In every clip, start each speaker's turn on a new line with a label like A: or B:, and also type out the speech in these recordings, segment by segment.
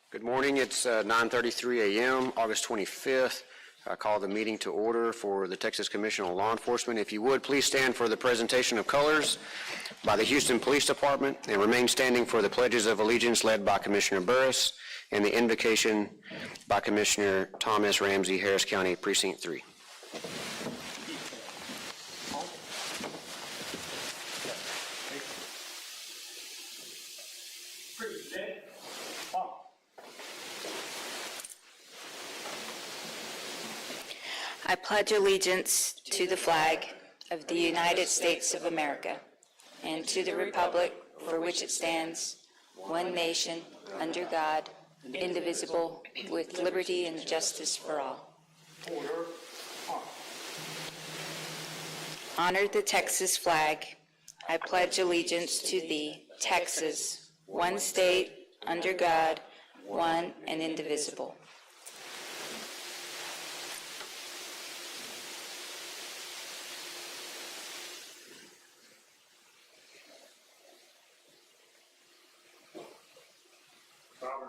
A: Good morning. It's 9:33 a.m., August 25th. I call the meeting to order for the Texas Commission on Law Enforcement. If you would, please stand for the presentation of colors by the Houston Police Department and remain standing for the pledges of allegiance led by Commissioner Burris and the invocation by Commissioner Thomas Ramsey, Harris County, Precinct 3.
B: I pledge allegiance to the flag of the United States of America and to the republic for which it stands, one nation, under God, indivisible, with liberty and justice for all. Honor the Texas flag. I pledge allegiance to thee, Texas, one state, under God, one and indivisible.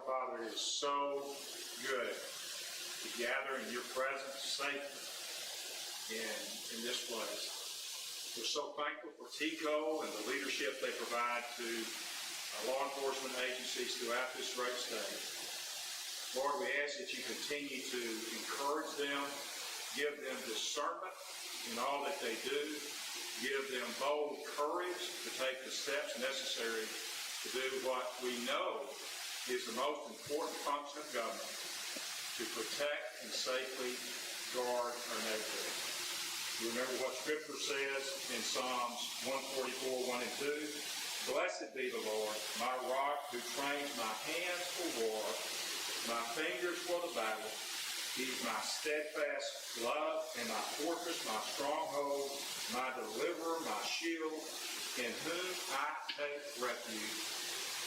C: Father, it is so good to gather in your presence safely in this place. We're so thankful for TCOLE and the leadership they provide to law enforcement agencies throughout this great state. Lord, we ask that you continue to encourage them, give them discernment in all that they do, give them bold courage to take the steps necessary to do what we know is the most important function of government, to protect and safely guard our neighborhood. You remember what Scripture says in Psalms 144, 1 and 2. Blessed be the Lord, my rock, who trains my hands for war, my fingers for the battle. He's my steadfast love and my fortress, my stronghold, my deliverer, my shield, in whom I take refuge.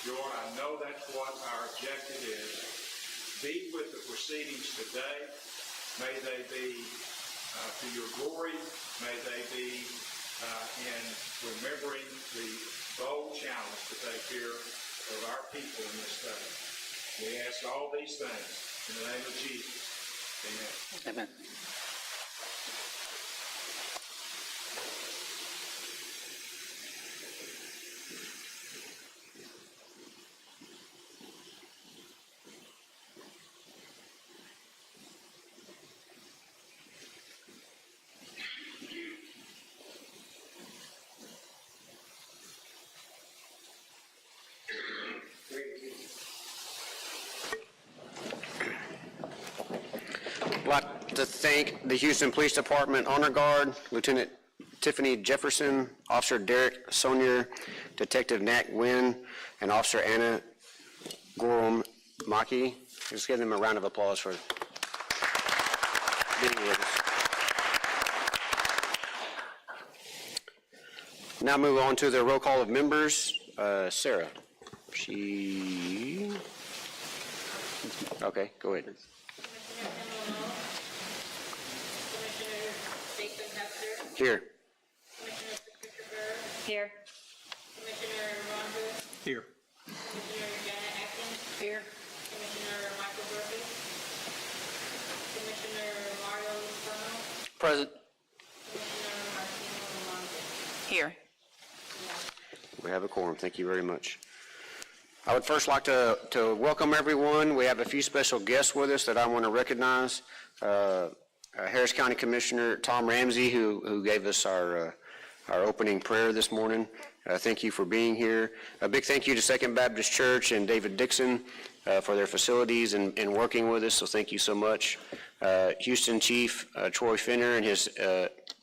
C: Lord, I know that's what our objective is. Be with the proceedings today. May they be to your glory. May they be in remembering the bold challenge to take care of our people in this state. We ask all these things in the name of Jesus. Amen.
B: Amen.
A: I'd like to thank the Houston Police Department Honor Guard, Lieutenant Tiffany Jefferson, Officer Derek Sonier, Detective Nat Nguyen, and Officer Anna Gorham Maki. Just give them a round of applause for being with us. Now move on to the roll call of members. Sarah. Okay, go ahead. Here.
D: Commissioner Patricia Burr.
B: Here.
D: Commissioner Ron Hood.
E: Here.
D: Commissioner Janet Atkins.
B: Here.
D: Commissioner Michael Burkett. Commissioner Mario Lozano.
A: Present.
D: Commissioner Martino Alonso.
B: Here.
A: We have a quorum. Thank you very much. I would first like to welcome everyone. We have a few special guests with us that I want to recognize. Harris County Commissioner Tom Ramsey, who gave us our opening prayer this morning. Thank you for being here. A big thank you to Second Baptist Church and David Dixon for their facilities and working with us, so thank you so much. Houston Chief Troy Finner and his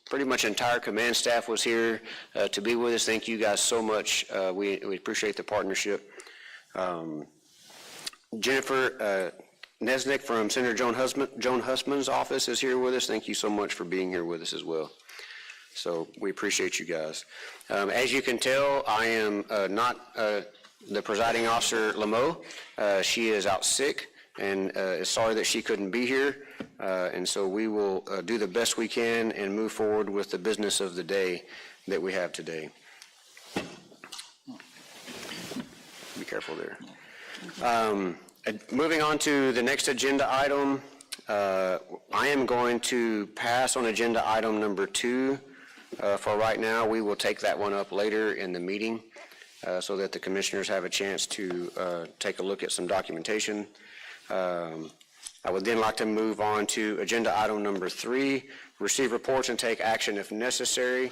A: pretty much entire command staff was here to be with us. Thank you guys so much. We appreciate the partnership. Jennifer Nesnick from Senator Joan Husman's office is here with us. Thank you so much for being here with us as well. So we appreciate you guys. As you can tell, I am not the presiding officer, Lamo. She is out sick and is sorry that she couldn't be here. And so we will do the best we can and move forward with the business of the day that we have today. Be careful there. Moving on to the next agenda item, I am going to pass on agenda item number 2 for right now. We will take that one up later in the meeting so that the commissioners have a chance to take a look at some documentation. I would then like to move on to agenda item number 3, receive reports and take action if necessary.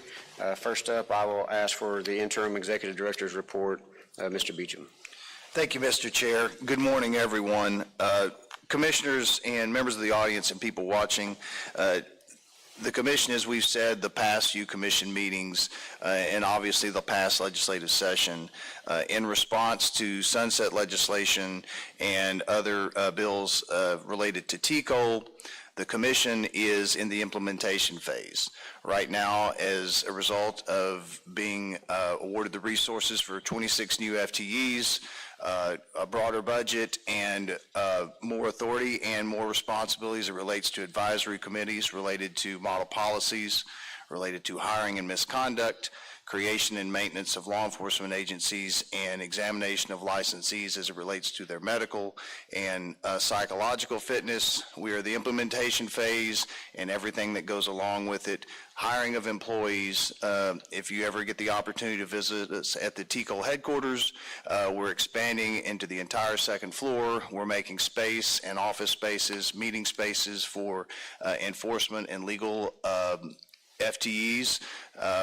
A: First up, I will ask for the interim executive director's report, Mr. Beecham.
E: Thank you, Mr. Chair. Good morning, everyone. Commissioners and members of the audience and people watching, the commission, as we've said, the past few commission meetings and obviously the past legislative session, in response to sunset legislation and other bills related to TCOLE, the commission is in the implementation phase. Right now, as a result of being awarded the resources for 26 new FTEs, a broader budget, and more authority and more responsibilities as it relates to advisory committees related to model policies, related to hiring and misconduct, creation and maintenance of law enforcement agencies, and examination of licensees as it relates to their medical and psychological fitness. We are the implementation phase and everything that goes along with it. Hiring of employees. If you ever get the opportunity to visit us at the TCOLE headquarters, we're expanding into the entire second floor. We're making space and office spaces, meeting spaces for enforcement and legal FTEs.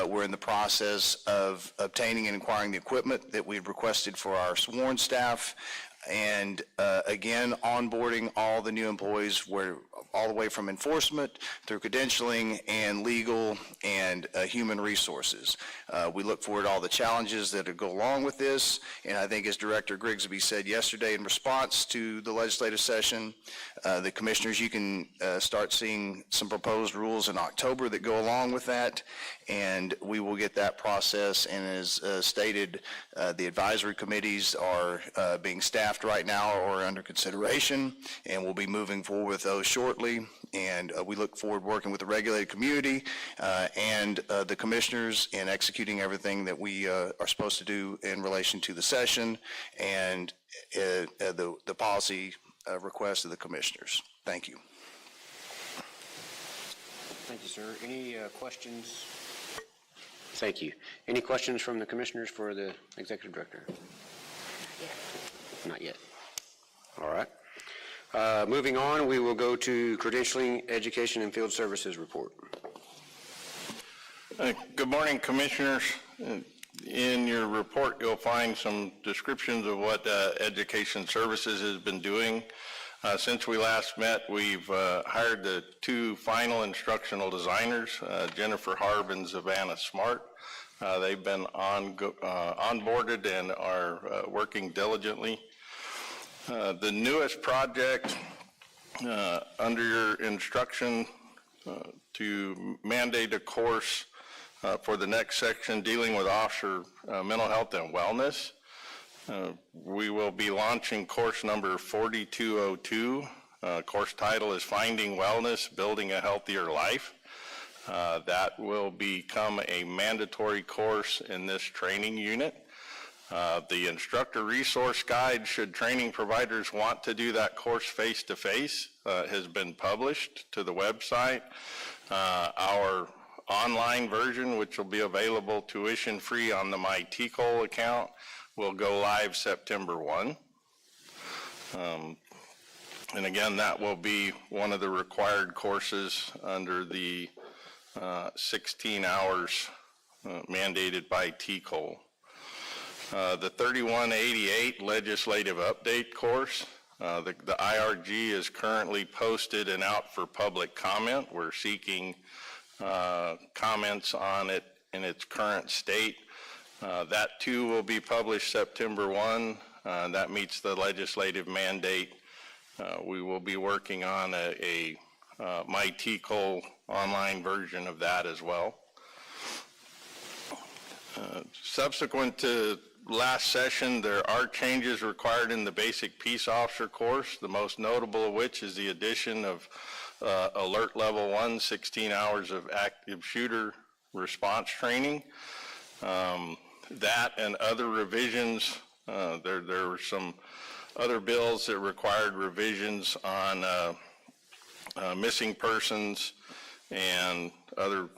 E: We're in the process of obtaining and acquiring the equipment that we've requested for our sworn staff, and again, onboarding all the new employees, all the way from enforcement through credentialing and legal and human resources. We look forward to all the challenges that go along with this, and I think as Director Grigsby said yesterday in response to the legislative session, the commissioners, you can start seeing some proposed rules in October that go along with that, and we will get that process. And as stated, the advisory committees are being staffed right now or under consideration, and we'll be moving forward with those shortly. And we look forward to working with the regulated community and the commissioners in executing everything that we are supposed to do in relation to the session and the policy requests of the commissioners. Thank you.
A: Thank you, sir. Any questions? Thank you. Any questions from the commissioners for the executive director? Not yet. All right. Moving on, we will go to credentialing, education, and field services report.
F: Good morning, Commissioners. In your report, you'll find some descriptions of what Education Services has been doing. Since we last met, we've hired the 2 final instructional designers, Jennifer Harb and Savannah Smart. They've been onboarded and are working diligently. The newest project under your instruction to mandate a course for the next section dealing with officer mental health and wellness. We will be launching course number 4202. Course title is Finding Wellness, Building a Healthier Life. That will become a mandatory course in this training unit. The instructor resource guide, should training providers want to do that course face-to-face, has been published to the website. Our online version, which will be available tuition-free on the My TCOLE account, will go live September 1. And again, that will be one of the required courses under the 16 hours mandated by TCOLE. The 3188 legislative update course, the IRG is currently posted and out for public comment. We're seeking comments on it in its current state. That too will be published September 1. That meets the legislative mandate. We will be working on a My TCOLE online version of that as well. Subsequent to last session, there are changes required in the basic peace officer course, the most notable of which is the addition of alert level 1, 16 hours of active shooter response training. That and other revisions, there were some other bills that required revisions on missing persons and other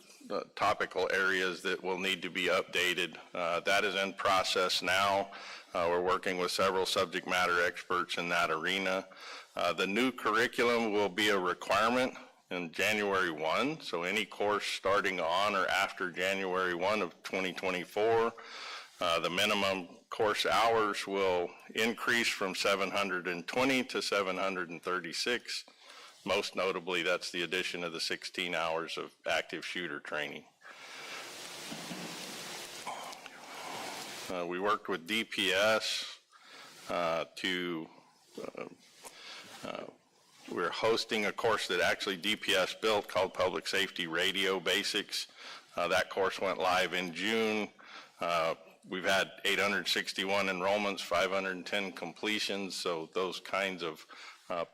F: topical areas that will need to be updated. That is in process now. We're working with several subject matter experts in that arena. The new curriculum will be a requirement in January 1, so any course starting on or after January 1 of 2024, the minimum course hours will increase from 720 to 736. Most notably, that's the addition of the 16 hours of active shooter training. We worked with DPS we're hosting a course that actually DPS built called Public Safety Radio Basics. That course went live in June. We've had 861 enrollments, 510 completions, so those kinds of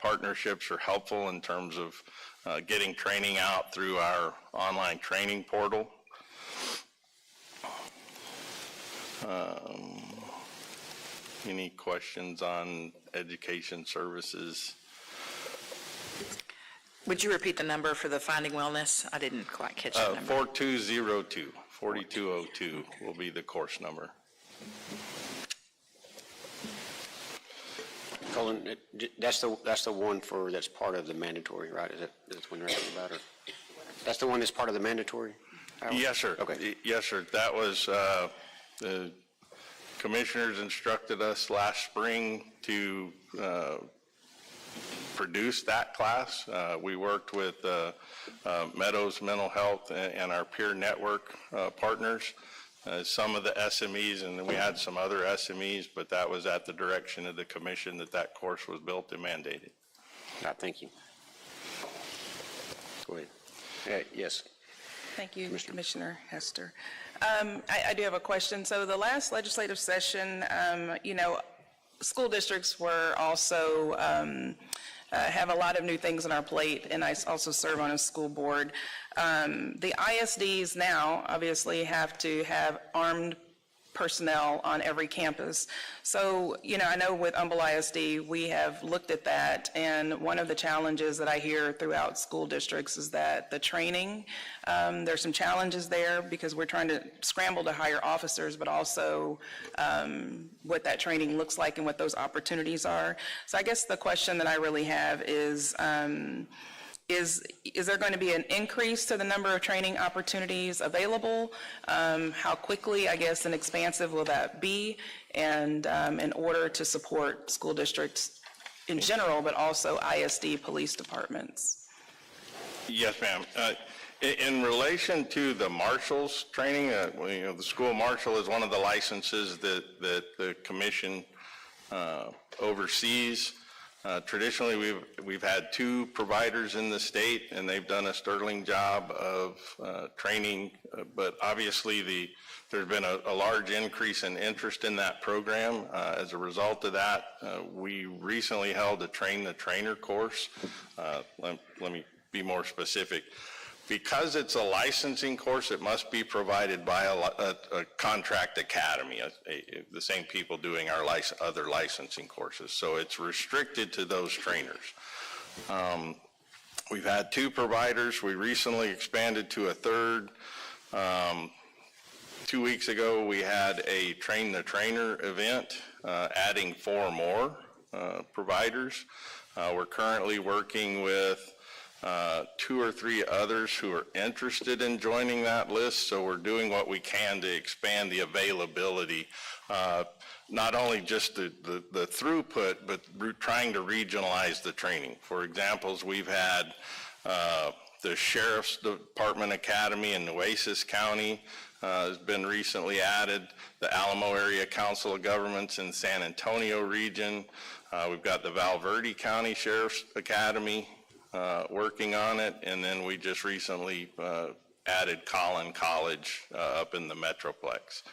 F: partnerships are helpful in terms of getting training out through our online training portal. Any questions on education services?
G: Would you repeat the number for the Finding Wellness? I didn't quite catch that number.
F: 4202 will be the course number.
A: Colin, that's the one that's part of the mandatory, right? Is that when you're asking about, or that's the one that's part of the mandatory hours?
F: Yes, sir.
A: Okay.
F: Yes, sir. That was, the commissioners instructed us last spring to produce that class. We worked with Meadows Mental Health and our peer network partners, some of the SMEs, and then we had some other SMEs, but that was at the direction of the commission that course was built and mandated.
A: Thank you. Go ahead. Yes.
H: Thank you, Commissioner Hester. I do have a question. So the last legislative session, school districts were also have a lot of new things on our plate, and I also serve on a school board. The ISDs now obviously have to have armed personnel on every campus. So, I know with Humble ISD, we have looked at that, and one of the challenges that I hear throughout school districts is that the training, there's some challenges there because we're trying to scramble to hire officers, but also what that training looks like and what those opportunities are. So I guess the question that I really have is there going to be an increase to the number of training opportunities available? How quickly, I guess, and expansive will that be? And in order to support school districts in general, but also ISD police departments?
F: Yes, ma'am. In relation to the marshals training, the school marshal is one of the licenses that the commission oversees. Traditionally, we've had 2 providers in the state, and they've done a sterling job of training, but obviously there's been a large increase in interest in that program. As a result of that, we recently held a Train the Trainer course. Let me be more specific. Because it's a licensing course, it must be provided by a contract academy, the same people doing our other licensing courses. So it's restricted to those trainers. We've had 2 providers. We recently expanded to a 3rd. 2 weeks ago, we had a Train the Trainer event, adding 4 more providers. We're currently working with 2 or 3 others who are interested in joining that list, so we're doing what we can to expand the availability, not only just the throughput, but trying to regionalize the training. For examples, we've had the Sheriff's Department Academy in Nueces County has been recently added, the Alamo Area Council of Governments in San Antonio region. We've got the Valverde County Sheriff's Academy working on it, and then we just recently added Collin College up in the Metroplex.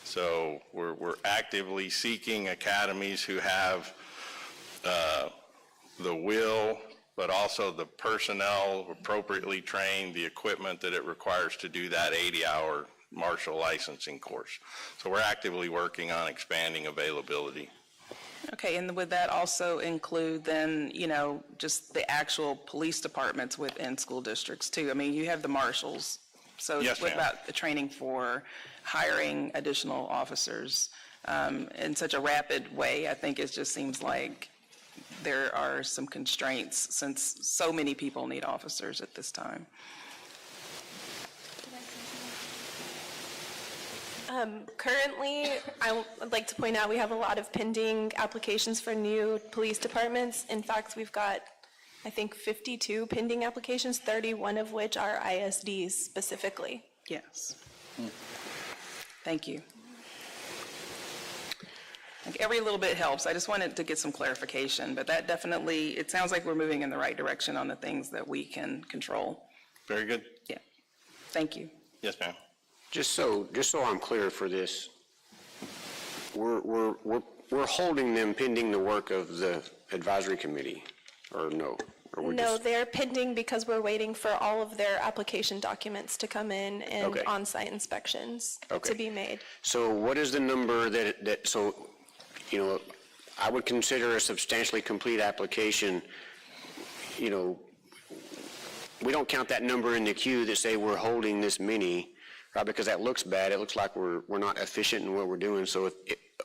F: So we're actively seeking academies who have the will, but also the personnel appropriately trained, the equipment that it requires to do that 80-hour marshal licensing course. So we're actively working on expanding availability.
H: Okay, and would that also include then, just the actual police departments within school districts too? I mean, you have the marshals. So
F: Yes,
H: what
F: ma'am.
H: about the training for hiring additional officers in such a rapid way? I think it just seems like there are some constraints since so many people need officers at this time.
I: Currently, I would like to point out we have a lot of pending applications for new police departments. In fact, we've got, I think, 52 pending applications, 31 of which are ISDs specifically.
H: Yes. Thank you. Like every little bit helps. I just wanted to get some clarification, but that definitely, it sounds like we're moving in the right direction on the things that we can control.
F: Very good.
H: Yeah. Thank you.
F: Yes, ma'am.
A: Just so I'm clear for this, we're holding them pending the work of the advisory committee, or no? Or we're
I: No,
A: just-
I: they're pending because we're waiting for all of their application documents to come in and
A: Okay.
I: on-site inspections
A: Okay.
I: to be made.
A: So what is the number I would consider a substantially complete application, we don't count that number in the queue that say we're holding this many, right, because that looks bad. It looks like we're not efficient in what we're doing. So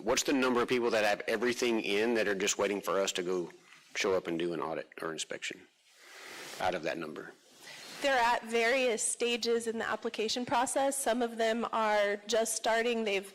A: what's the number of people that have everything in that are just waiting for us to go show up and do an audit or inspection out of that number?
I: They're at various stages in the application process. Some of them are just starting. They've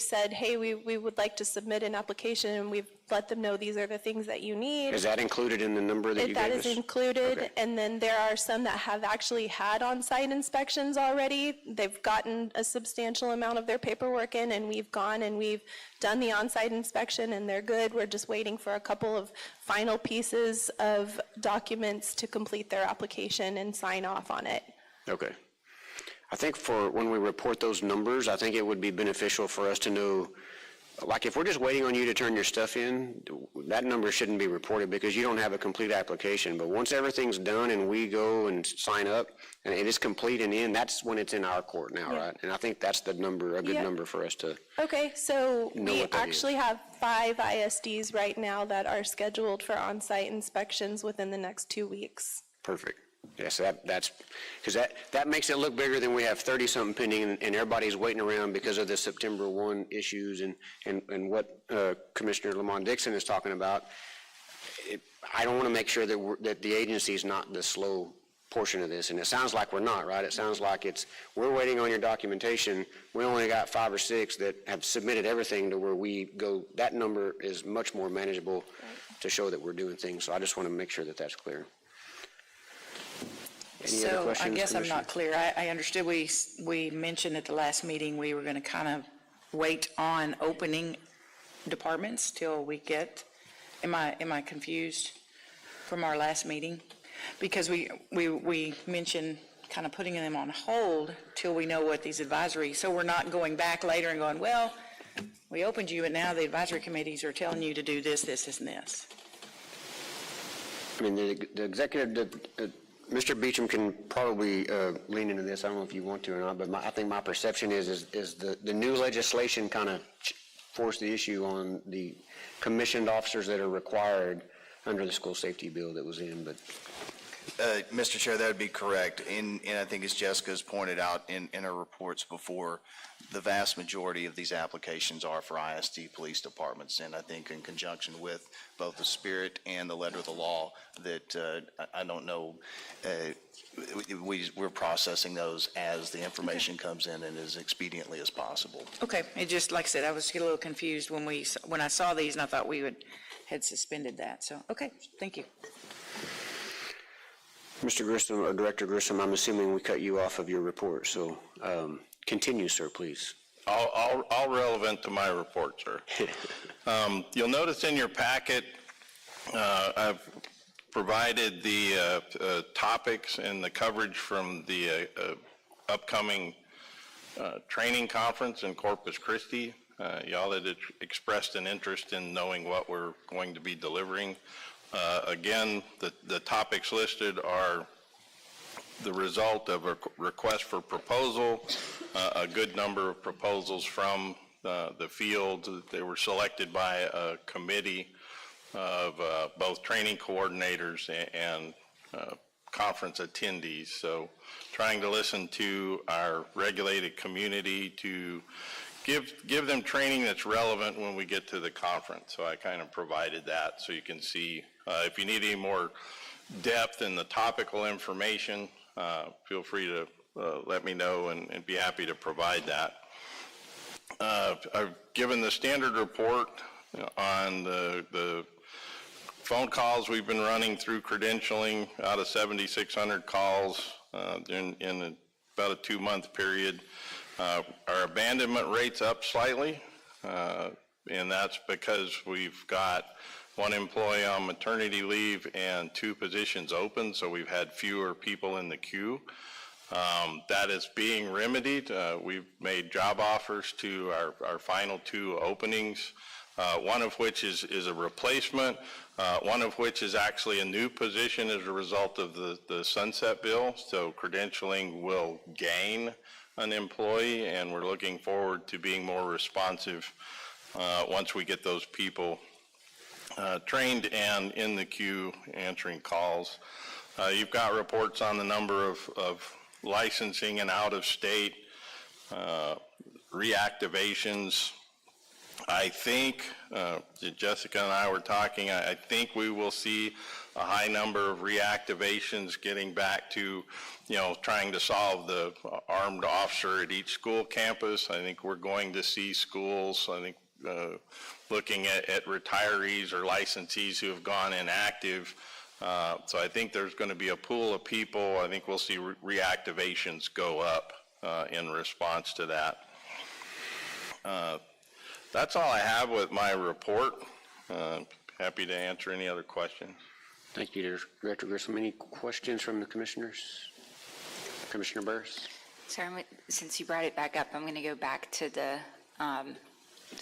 I: said, hey, we would like to submit an application, and we've let them know these are the things that you need.
A: Is that included in the number that you
I: That
A: gave
I: is
A: us?
I: included,
A: Okay.
I: and then there are some that have actually had on-site inspections already. They've gotten a substantial amount of their paperwork in, and we've gone and we've done the on-site inspection, and they're good. We're just waiting for a couple of final pieces of documents to complete their application and sign off on it.
A: Okay. I think for when we report those numbers, I think it would be beneficial for us to know, like if we're just waiting on you to turn your stuff in, that number shouldn't be reported because you don't have a complete application. But once everything's done and we go and sign up and it is complete and in, that's when it's in our court now, right? And I think that's the number, a good
I: Yeah.
A: number for us to,
I: Okay, so
A: Know
I: we
A: what that
I: actually have 5 ISDs right now that are scheduled for on-site inspections within the next 2 weeks.
A: perfect. Yes, that's, because that makes it look bigger than we have 30-something pending and everybody's waiting around because of the September 1 issues and what Commissioner Lamont Dixon is talking about. I don't want to make sure that the agency is not the slow portion of this, and it sounds like we're not, right? It sounds like we're waiting on your documentation. We only got 5 or 6 that have submitted everything to where we go. That number is much more manageable to show that we're doing things, so I just want to make sure that that's clear. Any other
G: So I
A: questions,
G: guess I'm
A: Commissioner?
G: not clear. I understood we mentioned at the last meeting we were going to kind of wait on opening departments till we get, am I confused from our last meeting? Because we mentioned kind of putting them on hold till we know what these advisory, so we're not going back later and going, well, we opened you, but now the advisory committees are telling you to do this, this, and this.
A: I mean, the executive, Mr. Beecham can probably lean into this. I don't know if you want to or not, but I think my perception is the new legislation kind of forced the issue on the commissioned officers that are required under the school safety bill that was in, but.
E: Mr. Chair, that would be correct. And I think as Jessica's pointed out in her reports before, the vast majority of these applications are for ISD police departments. And I think in conjunction with both the spirit and the letter of the law that I don't know, we're processing those as the information comes in and as expediently as possible.
G: Okay, it just, like I said, I was a little confused when I saw these and I thought we had suspended that. So, okay, thank you.
A: Mr. Grissom, or Director Grissom, I'm assuming we cut you off of your report, so continue, sir, please.
F: All relevant to my report, sir. You'll notice in your packet, I've provided the topics and the coverage from the upcoming training conference in Corpus Christi. Y'all had expressed an interest in knowing what we're going to be delivering. Again, the topics listed are the result of a request for proposal, a good number of proposals from the field. They were selected by a committee of both training coordinators and conference attendees. So trying to listen to our regulated community to give them training that's relevant when we get to the conference. So I kind of provided that so you can see. If you need any more depth in the topical information, feel free to let me know and be happy to provide that. I've given the standard report on the phone calls we've been running through credentialing out of 7,600 calls in about a 2-month period. Our abandonment rate's up slightly, and that's because we've got 1 employee on maternity leave and 2 positions open, so we've had fewer people in the queue. That is being remedied. We've made job offers to our final 2 openings, one of which is a replacement, one of which is actually a new position as a result of the sunset bill. So credentialing will gain an employee, and we're looking forward to being more responsive once we get those people trained and in the queue answering calls. You've got reports on the number of licensing and out-of-state reactivations. I think, Jessica and I were talking, I think we will see a high number of reactivations getting back to, trying to solve the armed officer at each school campus. I think we're going to see schools, looking at retirees or licensees who have gone inactive. So I think there's going to be a pool of people. I think we'll see reactivations go up in response to that. That's all I have with my report. Happy to answer any other questions.
A: Thank you, Director Grissom. Any questions from the commissioners? Commissioner Burris?
B: Sorry, since you brought it back up, I'm going to go back to the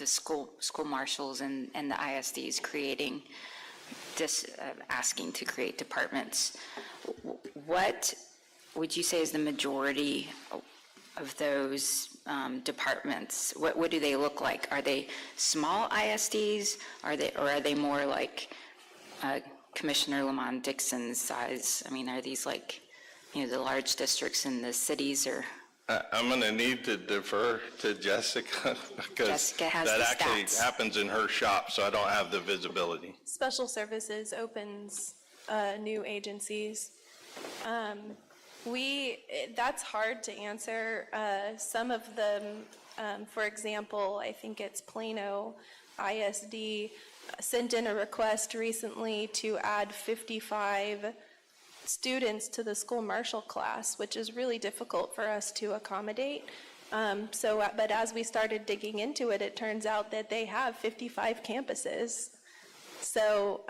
B: school marshals and the ISDs creating asking to create departments. What would you say is the majority of those departments? What do they look like? Are they small ISDs? Or are they more like Commissioner Lamont Dixon's size? I mean, are these like, the large districts in the cities, or?
F: I'm going to need to defer to Jessica because
B: Jessica has
F: that
B: the
F: actually
B: stats.
F: happens in her shop, so I don't have the visibility.
I: Special Services opens new agencies. That's hard to answer. Some of them, for example, I think it's Plano ISD sent in a request recently to add 55 students to the school marshal class, which is really difficult for us to accommodate. But as we started digging into it, it turns out that they have 55 campuses. So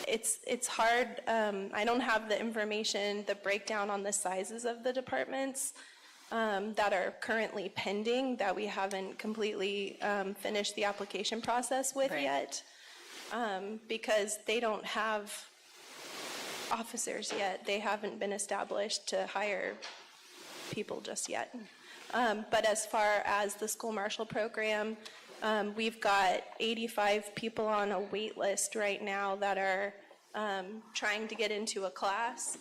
I: it's hard. I don't have the information, the breakdown on the sizes of the departments that are currently pending, that we haven't completely finished the application process with yet, because they don't have officers yet. They haven't been established to hire people just yet. But as far as the school marshal program, we've got 85 people on a wait list right now that are trying to get into a class.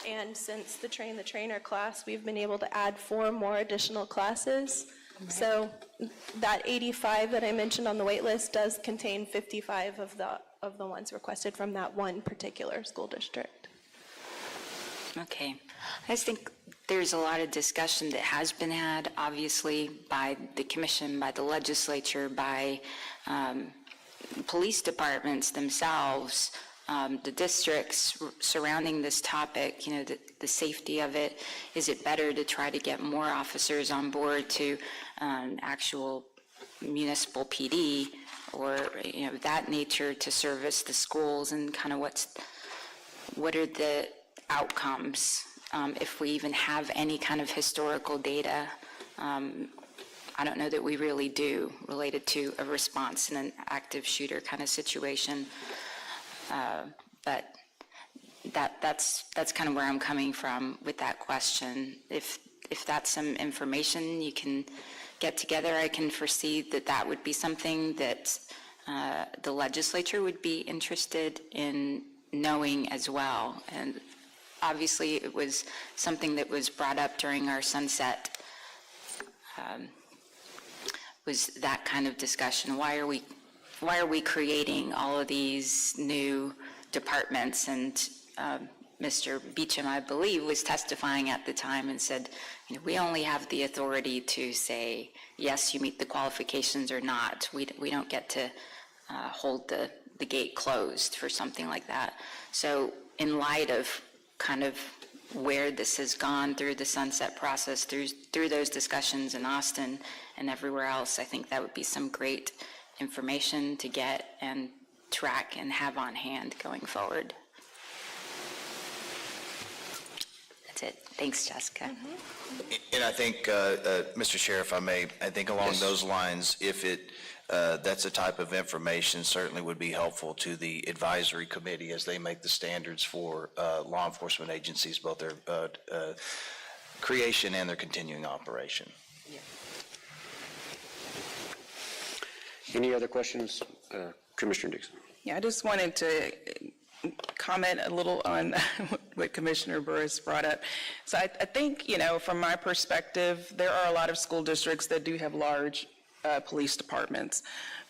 I: And since the Train the Trainer class, we've been able to add 4 more additional classes. So that 85 that I mentioned on the wait list does contain 55 of the ones requested from that one particular school district.
B: Okay. I just think there's a lot of discussion that has been had, obviously, by the commission, by the legislature, by police departments themselves, the districts surrounding this topic, the safety of it. Is it better to try to get more officers on board to actual municipal PD or, that nature to service the schools, and kind of what are the outcomes, if we even have any kind of historical data? I don't know that we really do, related to a response in an active shooter kind of situation. But that's kind of where I'm coming from with that question. If if that's some information you can get together, I can foresee that that would be something that the legislature would be interested in knowing as well. And obviously, it was something that was brought up during our sunset, was that kind of discussion. Why are we creating all of these new departments? And Mr. Beecham, I believe, was testifying at the time and said, we only have the authority to say, yes, you meet the qualifications or not. We don't get to hold the gate closed for something like that. So in light of kind of where this has gone through the sunset process, through those discussions in Austin and everywhere else, I think that would be some great information to get and track and have on hand going forward. That's it. Thanks, Jessica.
E: And I think, Mr. Chair, if I may, I think along those lines, if that's a type of information certainly would be helpful to the advisory committee as they make the standards for law enforcement agencies, both their creation and their continuing operation.
A: Any other questions? Commissioner Dixon.
H: Yeah, I just wanted to comment a little on what Commissioner Burris brought up. So I think, from my perspective, there are a lot of school districts that do have large police departments.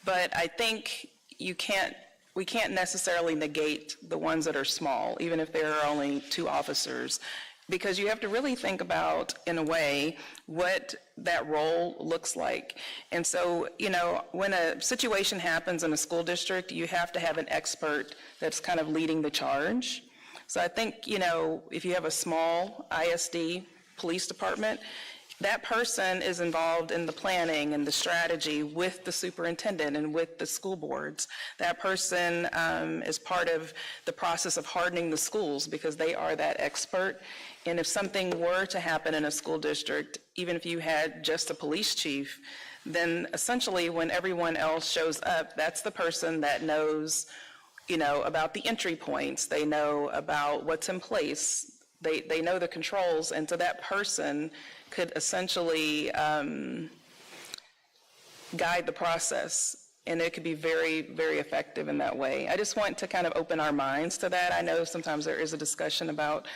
H: But I think we can't necessarily negate the ones that are small, even if there are only 2 officers, because you have to really think about, in a way, what that role looks like. And so, when a situation happens in a school district, you have to have an expert that's kind of leading the charge. So I think, if you have a small ISD police department, that person is involved in the planning and the strategy with the superintendent and with the school boards. That person is part of the process of hardening the schools because they are that expert. And if something were to happen in a school district, even if you had just a police chief, then essentially when everyone else shows up, that's the person that knows, about the entry points. They know about what's in place. They know the controls, and so that person could essentially guide the process, and it could be very, very effective in that way. I just want to kind of open our minds to that. I know sometimes there is a discussion about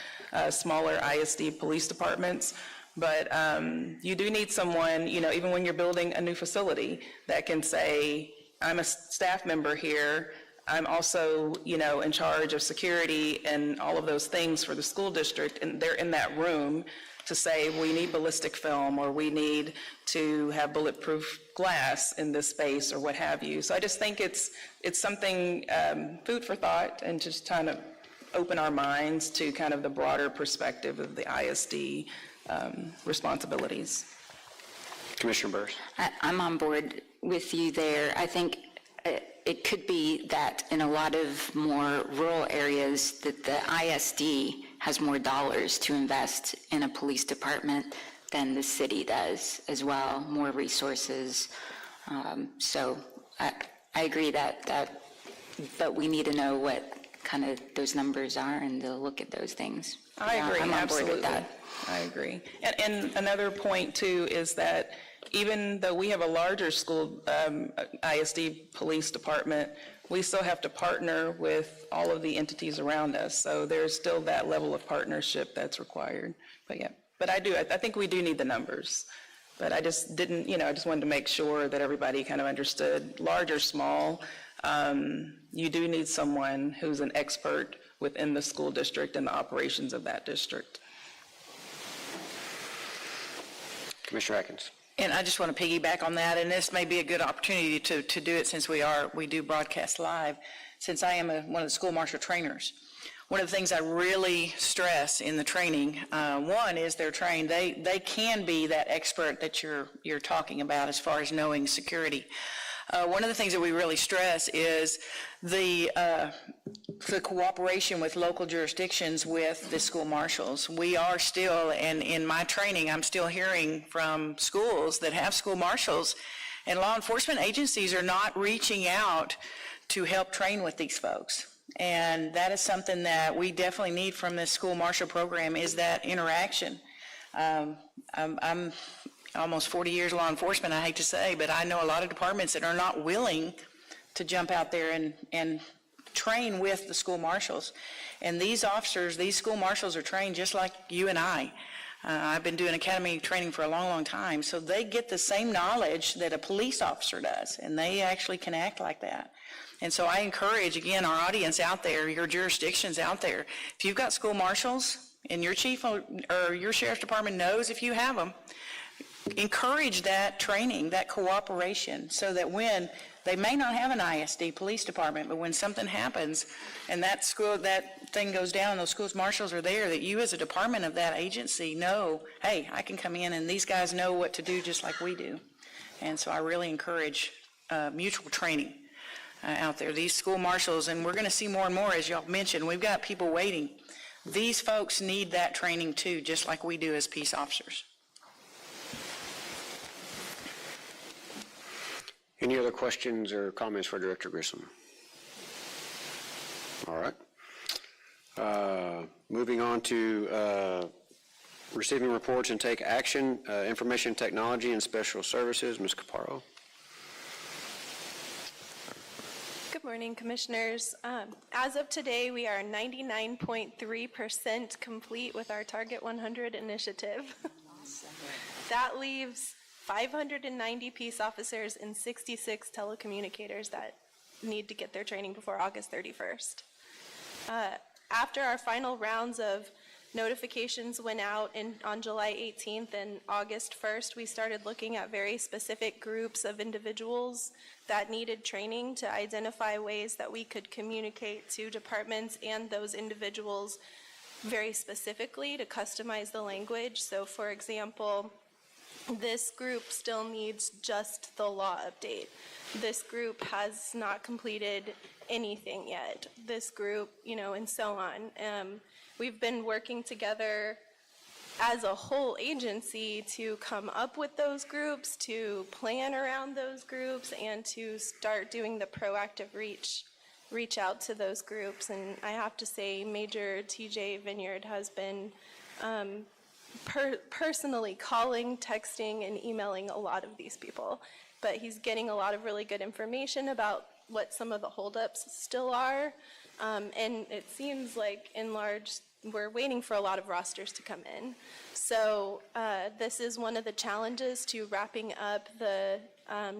H: smaller ISD police departments, but you do need someone, even when you're building a new facility, that can say, I'm a staff member here, I'm also, in charge of security and all of those things for the school district, and they're in that room to say, we need ballistic film, or we need to have bulletproof glass in this space, or what have you. So I just think it's something, food for thought, and just trying to open our minds to kind of the broader perspective of the ISD responsibilities.
A: Commissioner Burris.
B: I'm on board with you there. I think it could be that in a lot of more rural areas that the ISD has more dollars to invest in a police department than the city does as well, more resources. So I agree but we need to know what kind of those numbers are and to look at those things.
H: I agree,
B: I'm on board with
H: absolutely.
B: that.
H: I agree. And another point too is that even though we have a larger school ISD police department, we still have to partner with all of the entities around us. So there's still that level of partnership that's required. But I think we do need the numbers. But I just didn't, I just wanted to make sure that everybody kind of understood, large or small, you do need someone who's an expert within the school district and the operations of that district.
A: Commissioner Atkins.
G: And I just want to piggyback on that, and this may be a good opportunity to do it since we do broadcast live, since I am one of the school marshal trainers. One of the things I really stress in the training, one is they're trained, they can be that expert that you're talking about as far as knowing security. One of the things that we really stress is the cooperation with local jurisdictions with the school marshals. We are still, and in my training, I'm still hearing from schools that have school marshals, and law enforcement agencies are not reaching out to help train with these folks. And that is something that we definitely need from this school marshal program, is that interaction. I'm almost 40 years law enforcement, I hate to say, but I know a lot of departments that are not willing to jump out there and train with the school marshals. And these officers, these school marshals are trained just like you and I. I've been doing academy training for a long, long time, so they get the same knowledge that a police officer does, and they actually can act like that. And so I encourage, again, our audience out there, your jurisdictions out there, if you've got school marshals and your chief or your sheriff's department knows if you have them, encourage that training, that cooperation, so that when they may not have an ISD police department, but when something happens and that thing goes down, those schools marshals are there, that you as a department of that agency know, hey, I can come in and these guys know what to do just like we do. And so I really encourage mutual training out there. These school marshals, and we're going to see more and more, as y'all mentioned, we've got people waiting. These folks need that training too, just like we do as peace officers.
A: Any other questions or comments for Director Grissom? All right. Moving on to receiving reports and take action, information technology and special services, Ms. Caparro.
I: Good morning, Commissioners. As of today, we are 99.3% complete with our Target 100 initiative. That leaves 590 peace officers and 66 telecommunicators that need to get their training before August 31st. After our final rounds of notifications went out on July 18th and August 1st, we started looking at very specific groups of individuals that needed training to identify ways that we could communicate to departments and those individuals very specifically to customize the language. So, for example, this group still needs just the law update. This group has not completed anything yet. This group, and so on. We've been working together as a whole agency to come up with those groups, to plan around those groups, and to start doing the proactive reach out to those groups. And I have to say, Major TJ Vineyard has been personally calling, texting, and emailing a lot of these people. But he's getting a lot of really good information about what some of the holdups still are. And it seems like, in large, we're waiting for a lot of rosters to come in. So this is one of the challenges to wrapping up the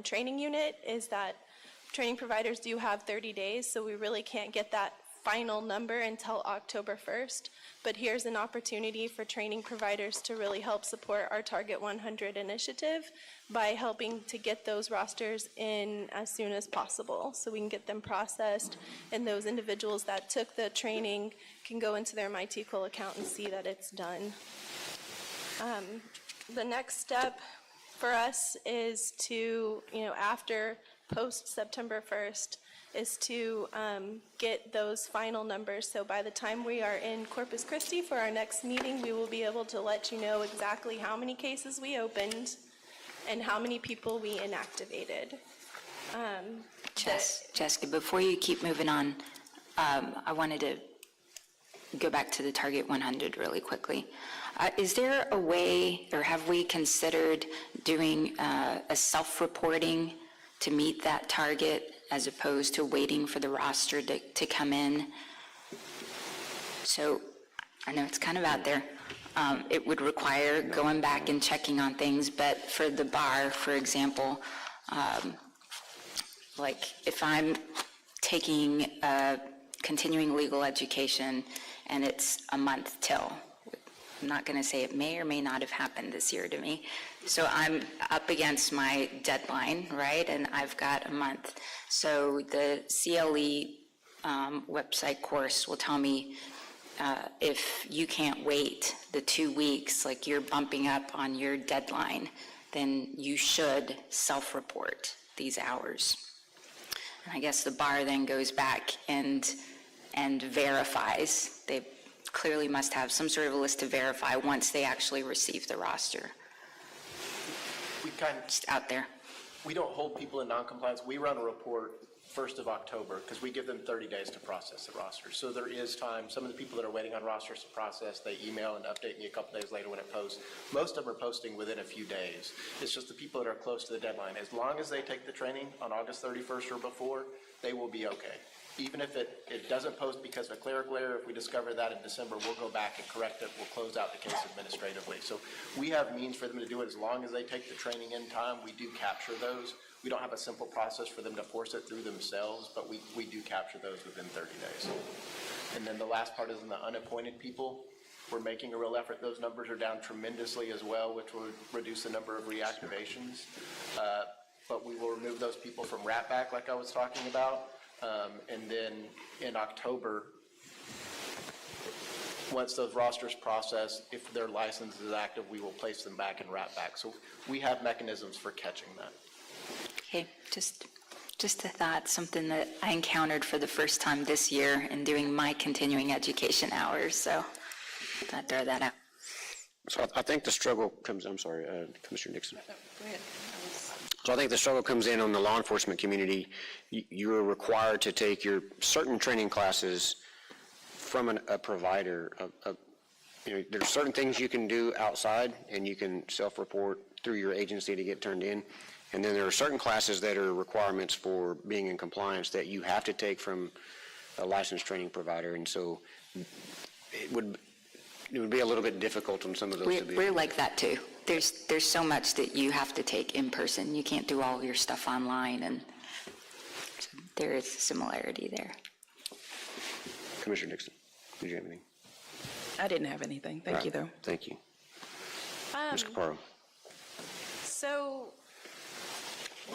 I: training unit, is that training providers do have 30 days, so we really can't get that final number until October 1st. But here's an opportunity for training providers to really help support our Target 100 initiative by helping to get those rosters in as soon as possible so we can get them processed, and those individuals that took the training can go into their My TCOLE account and see that it's done. The next step for us is to, after post-September 1st, is to get those final numbers. So by the time we are in Corpus Christi for our next meeting, we will be able to let you know exactly how many cases we opened and how many people we inactivated.
B: Jessica, before you keep moving on, I wanted to go back to the Target 100 really quickly. Is there a way, or have we considered doing a self-reporting to meet that target, as opposed to waiting for the roster to come in? So I know it's kind of out there. It would require going back and checking on things, but for the bar, for example, like if I'm taking continuing legal education and it's a month till, I'm not going to say it may or may not have happened this year to me. So I'm up against my deadline, right? And I've got a month. So the CLE website course will tell me if you can't wait the 2 weeks, like you're bumping up on your deadline, then you should self-report these hours. And I guess the bar then goes back and verifies. They clearly must have some sort of a list to verify once they actually receive the roster.
J: We kind
B: Just out there.
J: We don't hold people in noncompliance. We run a report 1st of October because we give them 30 days to process the roster. So there is time. Some of the people that are waiting on rosters to process, they email and update me a couple days later when it posts. Most of them are posting within a few days. It's just the people that are close to the deadline. As long as they take the training on August 31st or before, they will be okay. Even if it doesn't post because of a clerical error, if we discover that in December, we'll go back and correct it. We'll close out the case administratively. So we have means for them to do it as long as they take the training in time. We do capture those. We don't have a simple process for them to force it through themselves, but we do capture those within 30 days. And then the last part is in the unappointed people. We're making a real effort. Those numbers are down tremendously as well, which will reduce the number of reactivations. But we will remove those people from RATBAC like I was talking about. And then in October, once those rosters process, if their license is active, we will place them back in RATBAC. So we have mechanisms for catching that.
B: Okay, just a thought, something that I encountered for the first time this year in doing my continuing education hours, so I'd throw that out.
A: So I think the struggle comes, I'm sorry, Commissioner Nixon.
G: Go ahead.
A: So I think the struggle comes in on the law enforcement community. You're required to take your certain training classes from a provider. There's certain things you can do outside, and you can self-report through your agency to get turned in. And then there are certain classes that are requirements for being in compliance that you have to take from a licensed training provider. And so it would be a little bit difficult on some of those to be.
B: We're like that too. There's so much that you have to take in person. You can't do all your stuff online, and so there is a similarity there.
A: Commissioner Nixon, did you have anything?
H: I didn't have anything. Thank you, though.
A: Thank you. Ms. Caparo.
I: So,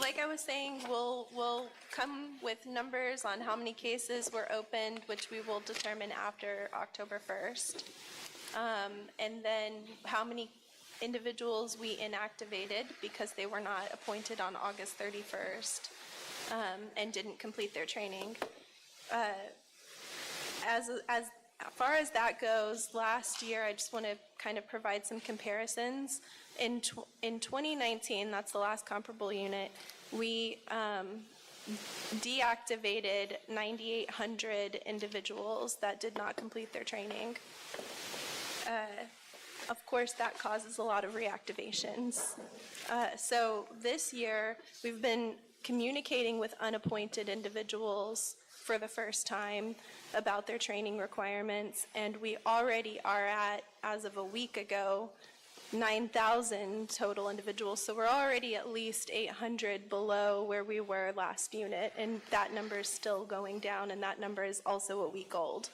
I: like I was saying, we'll come with numbers on how many cases were opened, which we will determine after October 1st. And then how many individuals we inactivated because they were not appointed on August 31st and didn't complete their training. As far as that goes, last year, I just want to kind of provide some comparisons. In 2019, that's the last comparable unit, we deactivated 9,800 individuals that did not complete their training. Of course, that causes a lot of reactivations. So this year, we've been communicating with unappointed individuals for the first time about their training requirements, and we already are at, as of a week ago, 9,000 total individuals. So we're already at least 800 below where we were last unit, and that number is still going down, and that number is also a week old.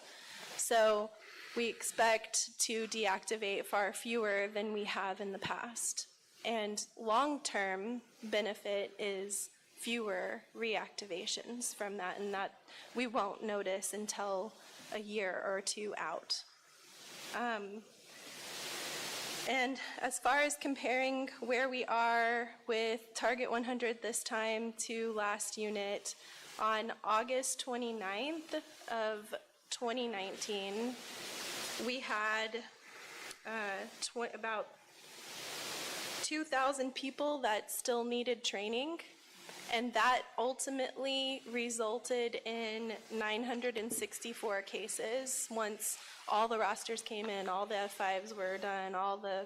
I: So we expect to deactivate far fewer than we have in the past. And long-term benefit is fewer reactivations from that, and that we won't notice until a year or two out. And as far as comparing where we are with Target 100 this time to last unit, on August 29th of 2019, we had about 2,000 people that still needed training, and that ultimately resulted in 964 cases. Once all the rosters came in, all the F5s were done, all the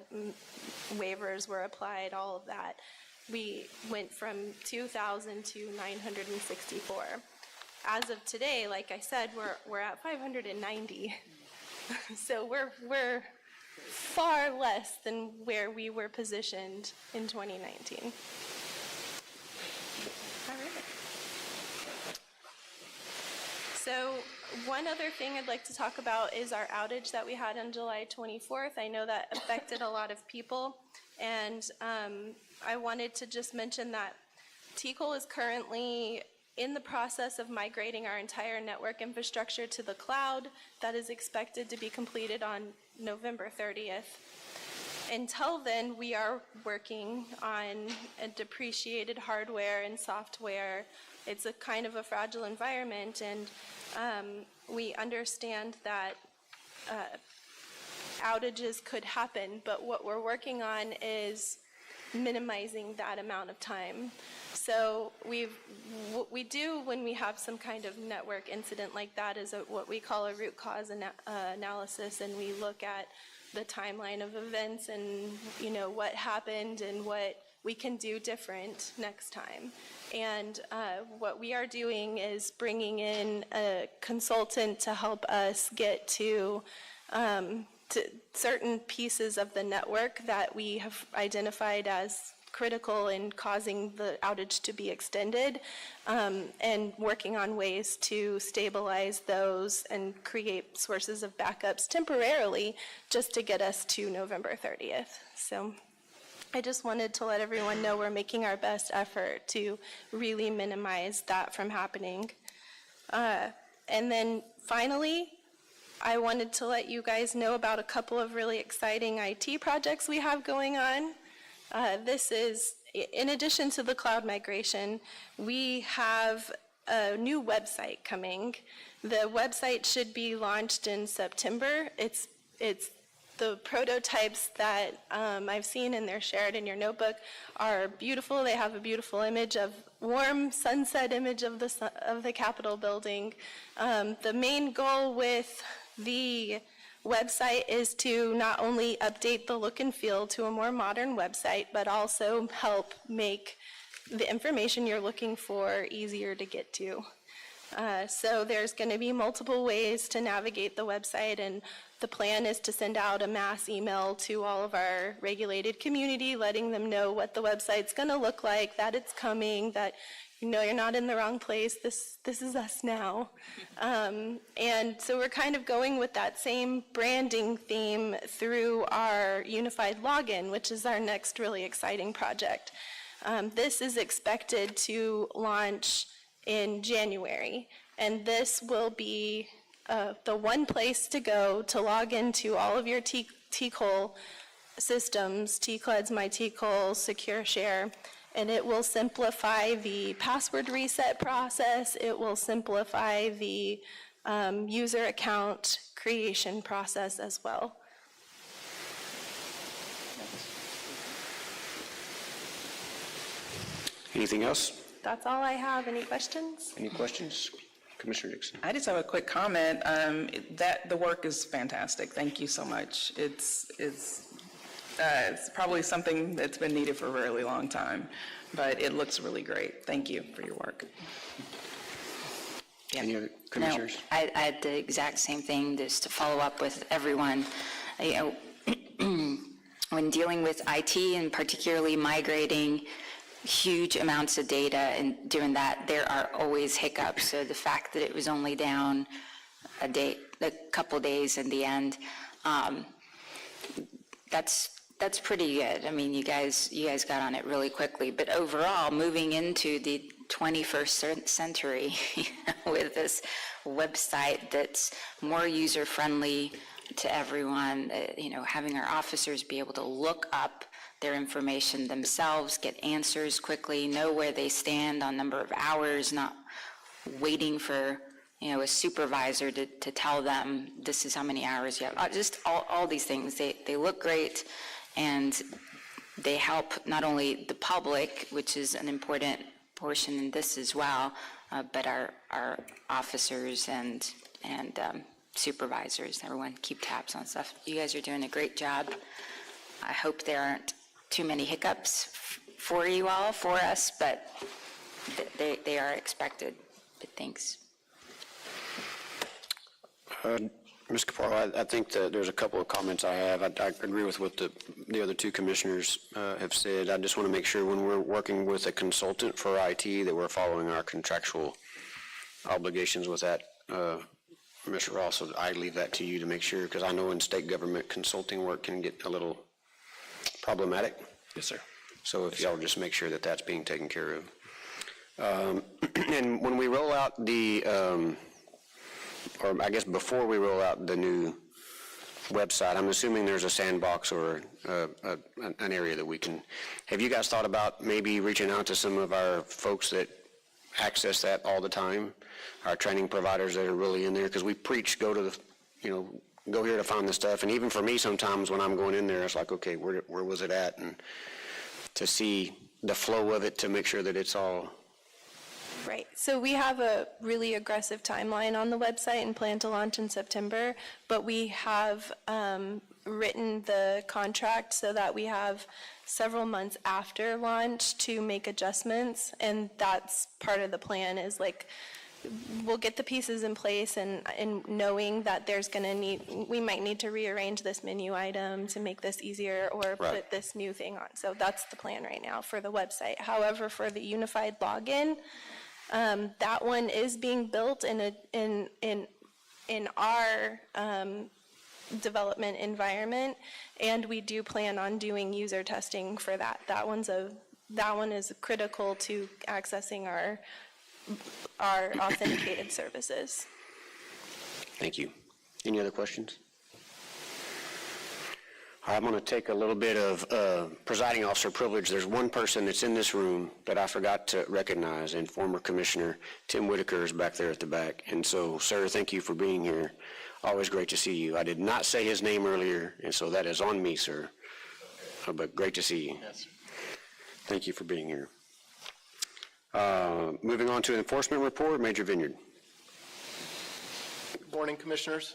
I: waivers were applied, all of that, we went from 2,000 to 964. As of today, like I said, we're at 590. So we're far less than where we were positioned in 2019. All right. So one other thing I'd like to talk about is our outage that we had on July 24th. I know that affected a lot of people, and I wanted to just mention that TCOLE is currently in the process of migrating our entire network infrastructure to the cloud. That is expected to be completed on November 30th. Until then, we are working on a depreciated hardware and software. It's a kind of a fragile environment, and we understand that outages could happen, but what we're working on is minimizing that amount of time. So what we do when we have some kind of network incident like that is what we call a root cause analysis, and we look at the timeline of events and, what happened and what we can do different next time. And what we are doing is bringing in a consultant to help us get to certain pieces of the network that we have identified as critical in causing the outage to be extended, and working on ways to stabilize those and create sources of backups temporarily just to get us to November 30th. So I just wanted to let everyone know we're making our best effort to really minimize that from happening. And then finally, I wanted to let you guys know about a couple of really exciting IT projects we have going on. This is, in addition to the cloud migration, we have a new website coming. The website should be launched in September. It's the prototypes that I've seen and they're shared in your notebook are beautiful. They have a beautiful image of warm sunset image of the Capitol building. The main goal with the website is to not only update the look and feel to a more modern website, but also help make the information you're looking for easier to get to. So there's going to be multiple ways to navigate the website, and the plan is to send out a mass email to all of our regulated community, letting them know what the website's going to look like, that it's coming, that you're not in the wrong place, this is us now. And so we're kind of going with that same branding theme through our unified login, which is our next really exciting project. This is expected to launch in January, and this will be the one place to go to log into all of your TCOLE systems, TCLEDS, My TCOLE, Secure Share, and it will simplify the password reset process. It will simplify the user account creation process as well.
A: Anything else?
I: That's all I have. Any questions?
A: Any questions? Commissioner Dixon.
G: I just have a quick comment. That the work is fantastic. Thank you so much. It's probably something that's been needed for a really long time, but it looks really great. Thank you for your work.
A: Any other
B: No,
A: commissioners?
B: I had the exact same thing, just to follow up with everyone. When dealing with IT and particularly migrating huge amounts of data and doing that, there are always hiccups. So the fact that it was only down a couple days in the end, that's pretty good. I mean, you guys got on it really quickly. But overall, moving into the 21st century with this website that's more user-friendly to everyone, having our officers be able to look up their information themselves, get answers quickly, know where they stand on number of hours, not waiting for a supervisor to tell them this is how many hours you have. Just all these things, they look great, and they help not only the public, which is an important portion in this as well, but our officers and supervisors, everyone keep tabs on stuff. You guys are doing a great job. I hope there aren't too many hiccups for you all, for us, but they are expected. But thanks.
A: Ms. Caparro, I think that there's a couple of comments I have. I agree with what the other two commissioners have said. I just want to make sure when we're working with a consultant for IT that we're following our contractual obligations with that. Mr. Ross, I leave that to you to make sure, because I know in state government consulting work can get a little problematic.
J: Yes, sir.
A: So if y'all just make sure that that's being taken care of. And when we roll out or I guess before we roll out the new website, I'm assuming there's a sandbox or an area that we can, have you guys thought about maybe reaching out to some of our folks that access that all the time, our training providers that are really in there? Because we preach, go here to find the stuff. And even for me, sometimes when I'm going in there, it's like, okay, where was it at? And see the flow of it to make sure that it's all,
I: Right, so we have a really aggressive timeline on the website and plan to launch in September, but we have written the contract so that we have several months after launch to make adjustments, and that's part of the plan, is like, we'll get the pieces in place and knowing that we might need to rearrange this menu item to make this easier or put this new thing on. So that's the plan right now for the website. However, for the unified login, that one is being built in our development environment, and we do plan on doing user testing for that. That one is critical to accessing our authenticated services.
A: thank you. Any other questions? I'm going to take a little bit of presiding officer privilege. There's one person that's in this room that I forgot to recognize, and former Commissioner Tim Whitaker is back there at the back. And so, sir, thank you for being here. Always great to see you. I did not say his name earlier, and so that is on me, sir. But great to see you.
J: Yes.
A: Thank you for being here. Moving on to enforcement report, Major Vineyard.
J: Good morning, Commissioners.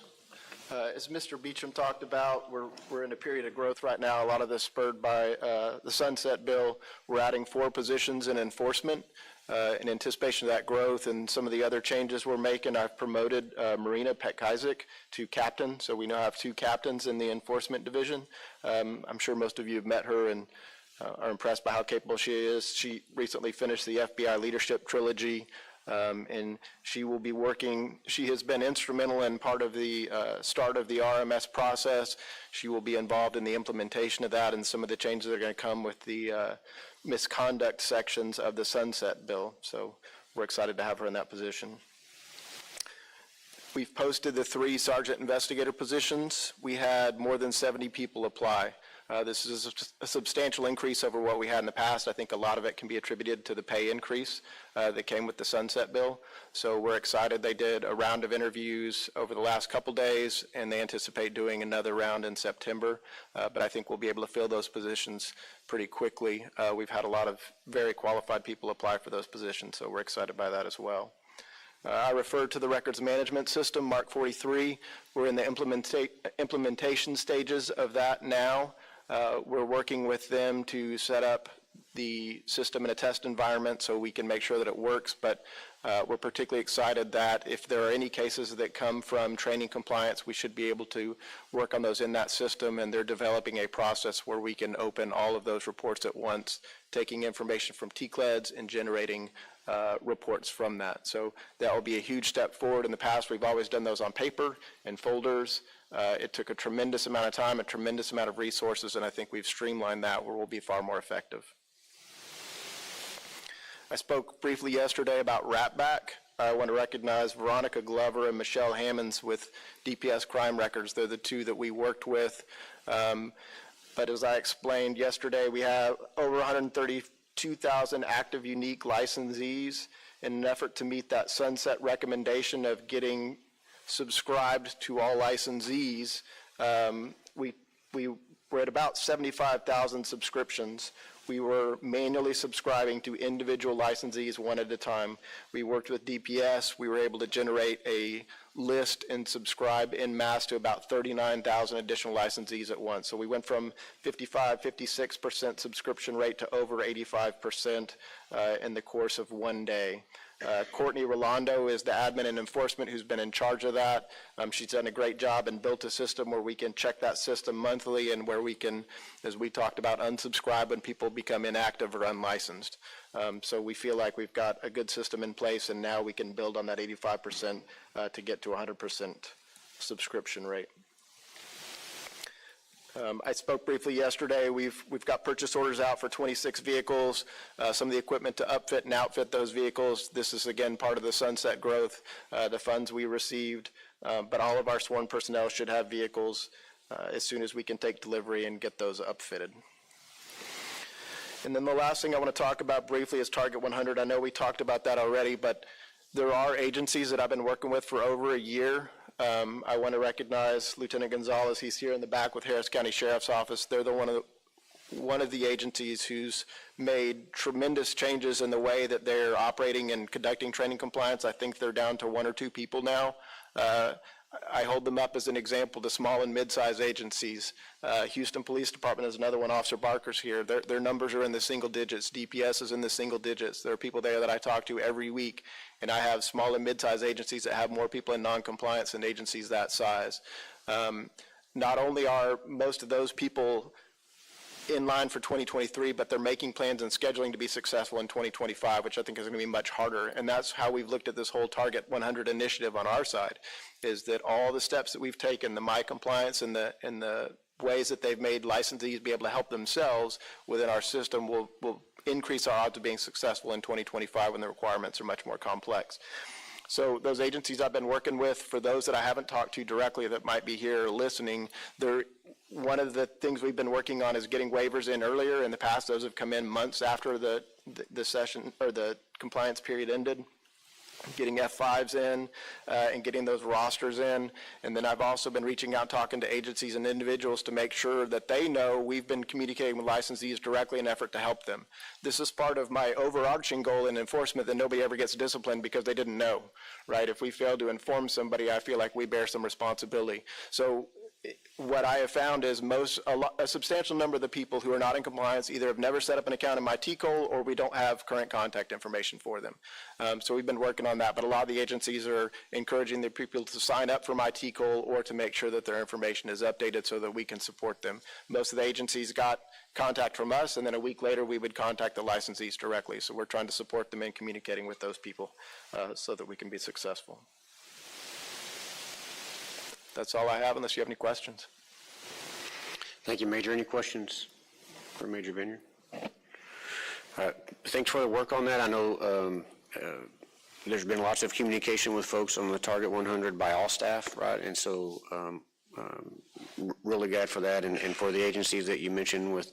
J: As Mr. Beecham talked about, we're in a period of growth right now. A lot of this spurred by the Sunset Bill. We're adding 4 positions in enforcement in anticipation of that growth and some of the other changes we're making. I've promoted Marina Petkaizik to captain, so we now have 2 captains in the enforcement division. I'm sure most of you have met her and are impressed by how capable she is. She recently finished the FBI Leadership Trilogy, and she will be working. She has been instrumental in part of the start of the RMS process. She will be involved in the implementation of that and some of the changes that are going to come with the misconduct sections of the Sunset Bill. So we're excited to have her in that position. We've posted the 3 sergeant investigator positions. We had more than 70 people apply. This is a substantial increase over what we had in the past. I think a lot of it can be attributed to the pay increase that came with the Sunset Bill. So we're excited. They did a round of interviews over the last couple days, and they anticipate doing another round in September. But I think we'll be able to fill those positions pretty quickly. We've had a lot of very qualified people apply for those positions, so we're excited by that as well. I referred to the records management system, Mark 43. We're in the implementation stages of that now. We're working with them to set up the system in a test environment so we can make sure that it works, but we're particularly excited that if there are any cases that come from training compliance, we should be able to work on those in that system, and they're developing a process where we can open all of those reports at once, taking information from TCOLEs and generating reports from that. So that will be a huge step forward. In the past, we've always done those on paper and folders. It took a tremendous amount of time, a tremendous amount of resources, and I think we've streamlined that where we'll be far more effective. I spoke briefly yesterday about RAPBAC. I want to recognize Veronica Glover and Michelle Hammonds with DPS Crime Records. They're the 2 that we worked with. But as I explained yesterday, we have over 132,000 active unique licensees. In an effort to meet that sunset recommendation of getting subscribed to all licensees, we were at about 75,000 subscriptions. We were manually subscribing to individual licensees one at a time. We worked with DPS. We were able to generate a list and subscribe en masse to about 39,000 additional licensees at once. So we went from 56% subscription rate to over 85% in the course of one day. Courtney Rolando is the admin and enforcement who's been in charge of that. She's done a great job and built a system where we can check that system monthly and where we can, as we talked about, unsubscribe when people become inactive or unlicensed. So we feel like we've got a good system in place, and now we can build on that 85% to get to 100% subscription rate. I spoke briefly yesterday. We've got purchase orders out for 26 vehicles, some of the equipment to upfit and outfit those vehicles. This is, again, part of the sunset growth, the funds we received. But all of our sworn personnel should have vehicles as soon as we can take delivery and get those upfitted. And then the last thing I want to talk about briefly is Target 100. I know we talked about that already, but there are agencies that I've been working with for over a year. I want to recognize Lieutenant Gonzalez. He's here in the back with Harris County Sheriff's Office. They're one of the agencies who's made tremendous changes in the way that they're operating and conducting training compliance. I think they're down to 1 or 2 people now. I hold them up as an example to small and mid-sized agencies. Houston Police Department is another one. Officer Barker's here. Their numbers are in the single digits. DPS is in the single digits. There are people there that I talk to every week, and I have small and mid-sized agencies that have more people in non-compliance than agencies that size. Not only are most of those people in line for 2023, but they're making plans and scheduling to be successful in 2025, which I think is going to be much harder. And that's how we've looked at this whole Target 100 initiative on our side, is that all the steps that we've taken, the My Compliance and the ways that they've made licensees be able to help themselves within our system will increase our odds of being successful in 2025 when the requirements are much more complex. So those agencies I've been working with, for those that I haven't talked to directly that might be here listening, one of the things we've been working on is getting waivers in earlier. In the past, those have come in months after the session or the compliance period ended. Getting F5s in and getting those rosters in. And then I've also been reaching out, talking to agencies and individuals to make sure that they know we've been communicating with licensees directly in an effort to help them. This is part of my overarching goal in enforcement, that nobody ever gets disciplined because they didn't know, right? If we fail to inform somebody, I feel like we bear some responsibility. So what I have found is a substantial number of the people who are not in compliance either have never set up an account in my TCOLE or we don't have current contact information for them. So we've been working on that, but a lot of the agencies are encouraging their people to sign up for my TCOLE or to make sure that their information is updated so that we can support them. Most of the agencies got contact from us, and then a week later we would contact the licensees directly. So we're trying to support them in communicating with those people so that we can be successful. That's all I have, unless you have any questions.
A: Thank you, Major. Any questions for Major Vineyard? Thanks for the work on that. I know there's been lots of communication with folks on the Target 100 by all staff, right? And so really glad for that, and for the agencies that you mentioned with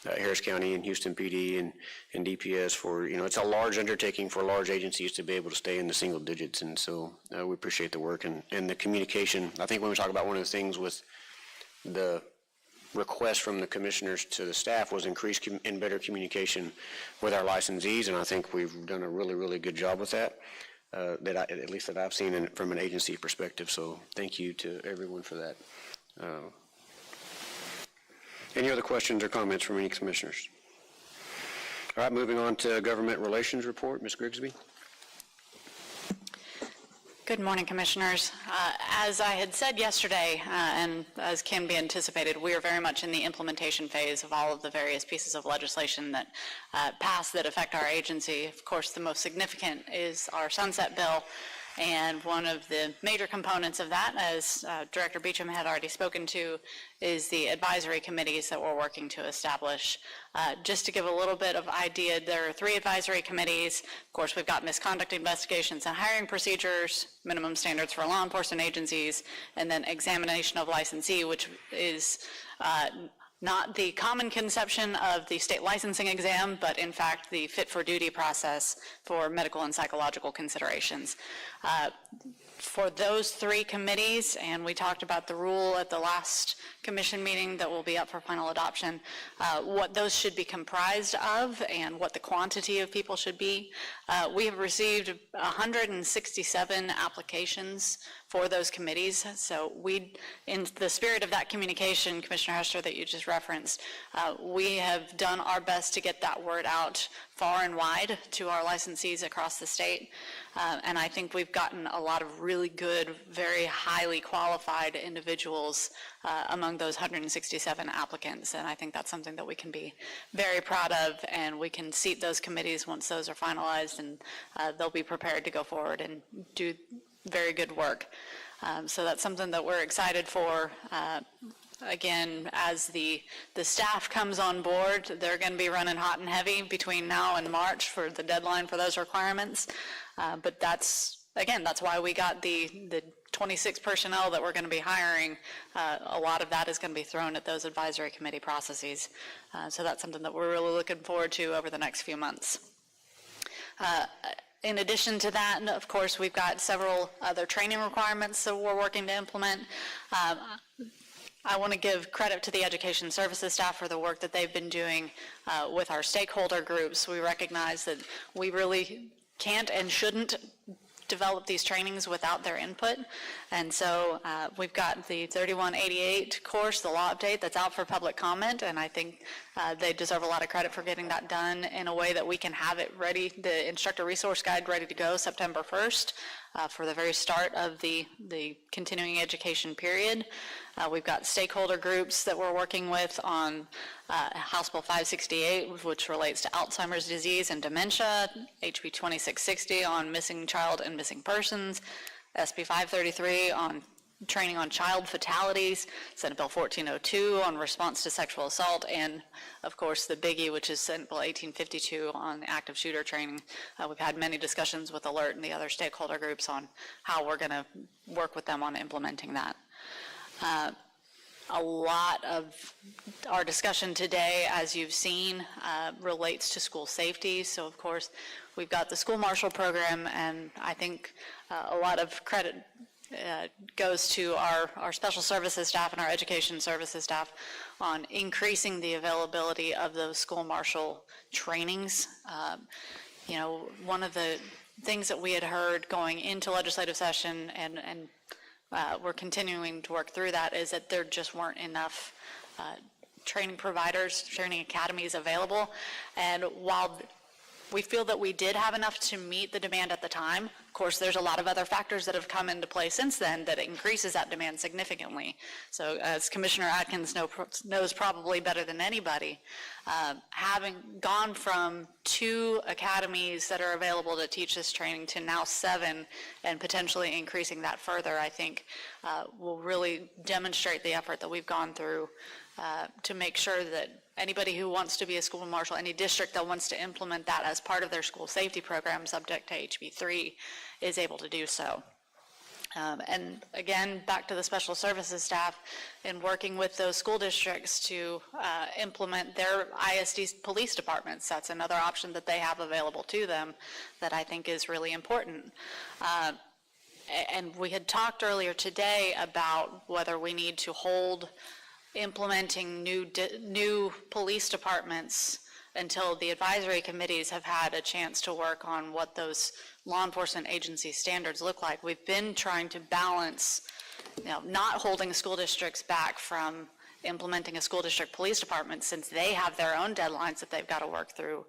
A: Harris County and Houston PD and DPS for, it's a large undertaking for large agencies to be able to stay in the single digits. And so we appreciate the work and the communication. I think when we talk about one of the things with the request from the commissioners to the staff was increased and better communication with our licensees, and I think we've done a really, really good job with that, at least that I've seen from an agency perspective. So thank you to everyone for that. Any other questions or comments from any commissioners? All right, moving on to Government Relations Report. Ms. Grigsby.
K: Good morning, Commissioners. As I had said yesterday, and as can be anticipated, we are very much in the implementation phase of all of the various pieces of legislation that pass that affect our agency. Of course, the most significant is our Sunset Bill, and one of the major components of that, as Director Beecham had already spoken to, is the advisory committees that we're working to establish. Just to give a little bit of idea, there are 3 advisory committees. Of course, we've got misconduct investigations and hiring procedures, minimum standards for law enforcement agencies, and then examination of licensee, which is not the common conception of the state licensing exam, but in fact the fit for duty process for medical and psychological considerations. For those 3 committees, and we talked about the rule at the last commission meeting that will be up for final adoption, what those should be comprised of and what the quantity of people should be. We have received 167 applications for those committees. So in the spirit of that communication, Commissioner Hester, that you just referenced, we have done our best to get that word out far and wide to our licensees across the state. And I think we've gotten a lot of really good, very highly qualified individuals among those 167 applicants. And I think that's something that we can be very proud of, and we can seat those committees once those are finalized, and they'll be prepared to go forward and do very good work. So that's something that we're excited for. Again, as the staff comes on board, they're going to be running hot and heavy between now and March for the deadline for those requirements. But that's why we got the 26 personnel that we're going to be hiring. A lot of that is going to be thrown at those advisory committee processes. So that's something that we're really looking forward to over the next few months. In addition to that, of course, we've got several other training requirements that we're working to implement. I want to give credit to the education services staff for the work that they've been doing with our stakeholder groups. We recognize that we really can't and shouldn't develop these trainings without their input. And so we've got the 3188 course, the law update, that's out for public comment, and I think they deserve a lot of credit for getting that done in a way that we can have it ready, the instructor resource guide ready to go September 1st for the very start of the continuing education period. We've got stakeholder groups that we're working with on House Bill 568, which relates to Alzheimer's disease and dementia, HB 2660 on missing child and missing persons, SB 533 on training on child fatalities, Senate Bill 1402 on response to sexual assault, and of course the biggie, which is Senate Bill 1852 on active shooter training. We've had many discussions with ALERT and the other stakeholder groups on how we're going to work with them on implementing that. A lot of our discussion today, as you've seen, relates to school safety. So of course, we've got the school marshal program, and I think a lot of credit goes to our special services staff and our education services staff on increasing the availability of those school marshal trainings. You know, one of the things that we had heard going into legislative session, and we're continuing to work through that, is that there just weren't enough training providers, training academies available. And while we feel that we did have enough to meet the demand at the time, of course, there's a lot of other factors that have come into play since then that increases that demand significantly. So as Commissioner Atkins knows probably better than anybody, having gone from 2 academies that are available to teach this training to now 7 and potentially increasing that further, I think will really demonstrate the effort that we've gone through to make sure that anybody who wants to be a school marshal, any district that wants to implement that as part of their school safety program subject to HB 3 is able to do so. And again, back to the special services staff in working with those school districts to implement their ISD police departments. That's another option that they have available to them that I think is really important. And we had talked earlier today about whether we need to hold implementing new police departments until the advisory committees have had a chance to work on what those law enforcement agency standards look like. We've been trying to balance, not holding school districts back from implementing a school district police department since they have their own deadlines that they've got to work through,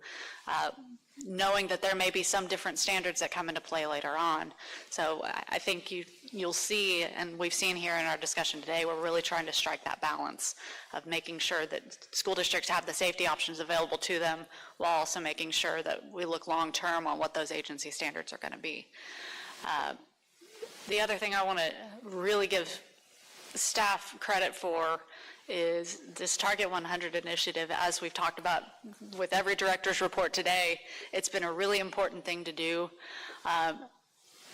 K: knowing that there may be some different standards that come into play later on. So I think you'll see, and we've seen here in our discussion today, we're really trying to strike that balance of making sure that school districts have the safety options available to them while also making sure that we look long-term on what those agency standards are going to be. The other thing I want to really give staff credit for is this Target 100 initiative. As we've talked about with every director's report today, it's been a really important thing to do.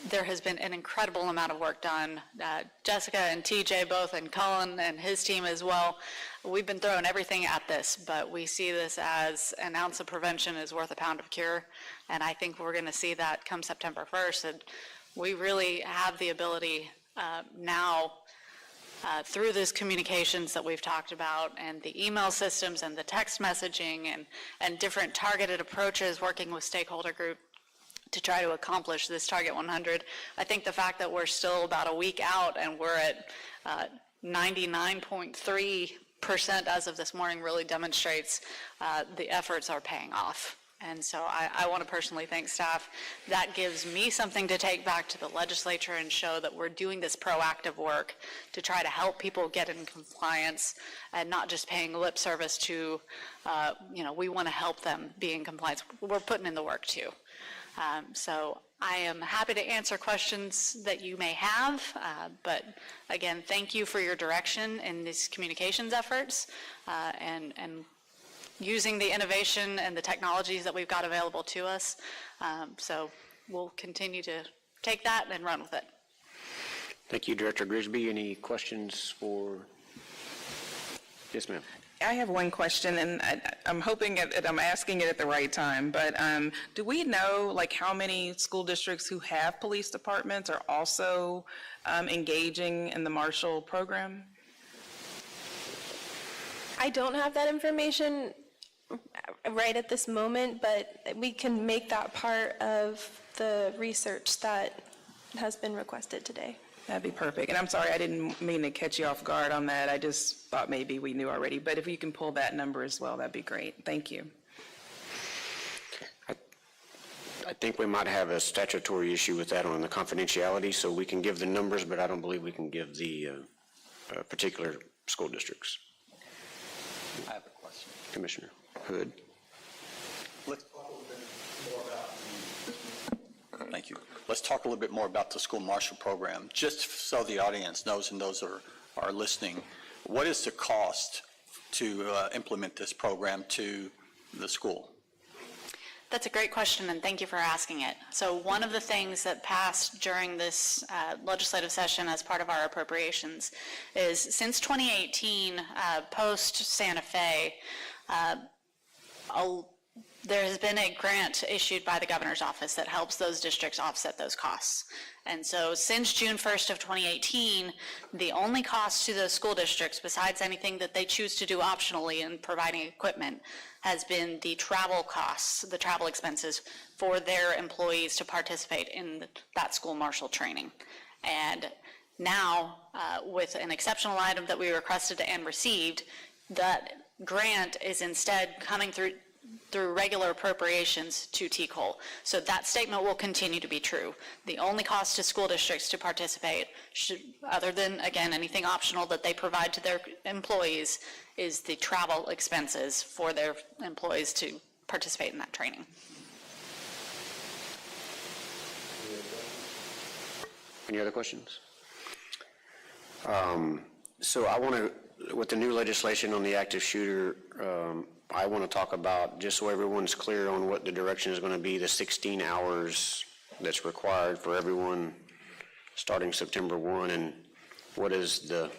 K: There has been an incredible amount of work done. Jessica and TJ both, and Colin and his team as well. We've been throwing everything at this, but we see this as an ounce of prevention is worth a pound of cure. And I think we're going to see that come September 1st. And we really have the ability now through these communications that we've talked about and the email systems and the text messaging and different targeted approaches working with stakeholder group to try to accomplish this Target 100. I think the fact that we're still about a week out and we're at 99.3% as of this morning really demonstrates the efforts are paying off. And so I want to personally thank staff. That gives me something to take back to the legislature and show that we're doing this proactive work to try to help people get in compliance and not just paying lip service to, we want to help them be in compliance. We're putting in the work too. So I am happy to answer questions that you may have, but again, thank you for your direction in these communications efforts and using the innovation and the technologies that we've got available to us. So we'll continue to take that and run with it.
A: Thank you, Director Grisby. Any questions for? Yes, ma'am.
H: I have one question, and I'm hoping that I'm asking it at the right time, but do we know how many school districts who have police departments are also engaging in the Marshall program?
I: I don't have that information right at this moment, but we can make that part of the research that has been requested today.
H: That'd be perfect. And I'm sorry, I didn't mean to catch you off guard on that. I just thought maybe we knew already. But if you can pull that number as well, that'd be great. Thank you.
A: I think we might have a statutory issue with that on the confidentiality, so we can give the numbers, but I don't believe we can give the particular school districts.
L: I have a question.
A: Commissioner Hood?
L: Let's talk a little bit more about thank you. Let's talk a little bit more about the school marshal program, just so the audience knows and those are listening. What is the cost to implement this program to the school?
K: That's a great question, and thank you for asking it. So one of the things that passed during this legislative session as part of our appropriations is since 2018, post-Santa Fe, there has been a grant issued by the governor's office that helps those districts offset those costs. And so since June 1st of 2018, the only cost to those school districts, besides anything that they choose to do optionally in providing equipment, has been the travel costs, the travel expenses for their employees to participate in that school marshal training. And now, with an exceptional item that we requested and received, that grant is instead coming through regular appropriations to TCOLE. So that statement will continue to be true. The only cost to school districts to participate, other than, again, anything optional that they provide to their employees, is the travel expenses for their employees to participate in that training.
A: Any other questions? So I want to, with the new legislation on the active shooter, I want to talk about, just so everyone's clear on what the direction is going to be, the 16 hours that's required for everyone starting September 1, and what is the,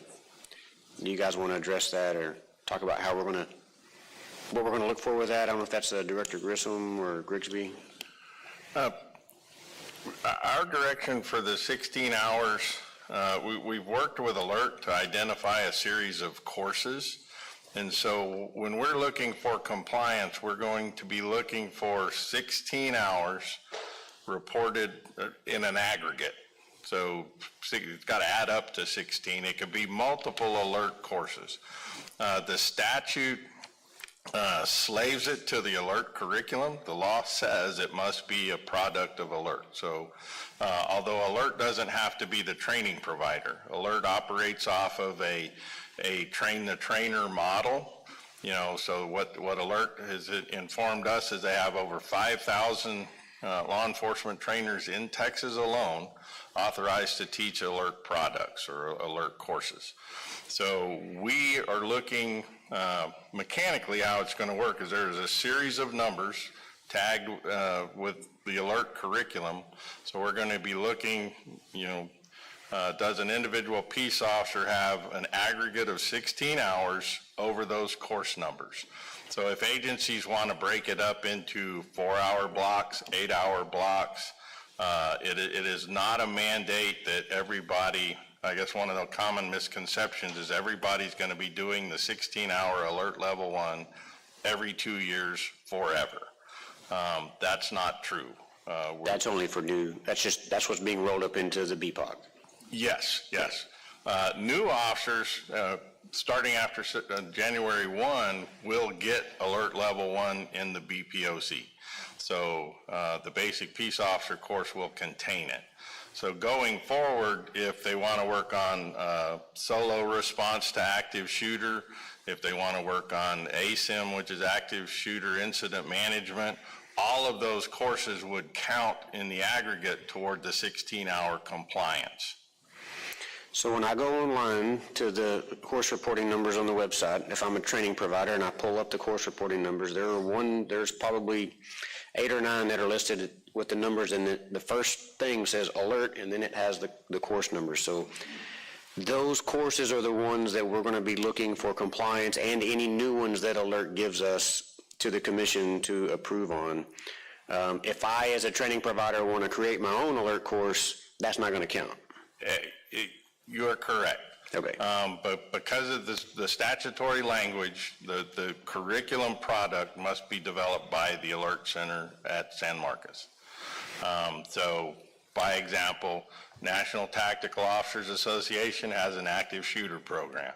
A: do you guys want to address that or talk about how what we're going to look for with that? I don't know if that's Director Grissom or Grigsby.
F: Our direction for the 16 hours, we've worked with Alert to identify a series of courses. And so when we're looking for compliance, we're going to be looking for 16 hours reported in an aggregate. So it's got to add up to 16. It could be multiple Alert courses. The statute slaves it to the Alert curriculum. The law says it must be a product of Alert. So although Alert doesn't have to be the training provider, Alert operates off of a train-the-trainer model. You know, so what Alert has informed us is they have over 5,000 law enforcement trainers in Texas alone authorized to teach Alert products or Alert courses. So we are looking mechanically how it's going to work is there's a series of numbers tagged with the Alert curriculum. So we're going to be looking, you know, does an individual peace officer have an aggregate of 16 hours over those course numbers? So if agencies want to break it up into 4-hour blocks, 8-hour blocks, it is not a mandate that everybody, I guess one of the common misconceptions is everybody's going to be doing the 16-hour Alert Level 1 every 2 years forever. That's not true.
A: That's only for new, that's what's being rolled up into the BPOC.
F: Yes, yes. New officers, starting after January 1, will get Alert Level 1 in the BPOC. So the basic peace officer course will contain it. So going forward, if they want to work on solo response to active shooter, if they want to work on ASIM, which is active shooter incident management, all of those courses would count in the aggregate toward the 16-hour compliance.
A: So when I go online to the course reporting numbers on the website, if I'm a training provider and I pull up the course reporting numbers, there's probably 8 or 9 that are listed with the numbers, and the first thing says Alert, and then it has the course numbers. So those courses are the ones that we're going to be looking for compliance and any new ones that Alert gives us to the commission to approve on. If I, as a training provider, want to create my own Alert course, that's not going to count.
F: You are correct.
A: Okay.
F: But because of the statutory language, the curriculum product must be developed by the Alert Center at San Marcos. So, by example, National Tactical Officers Association has an active shooter program.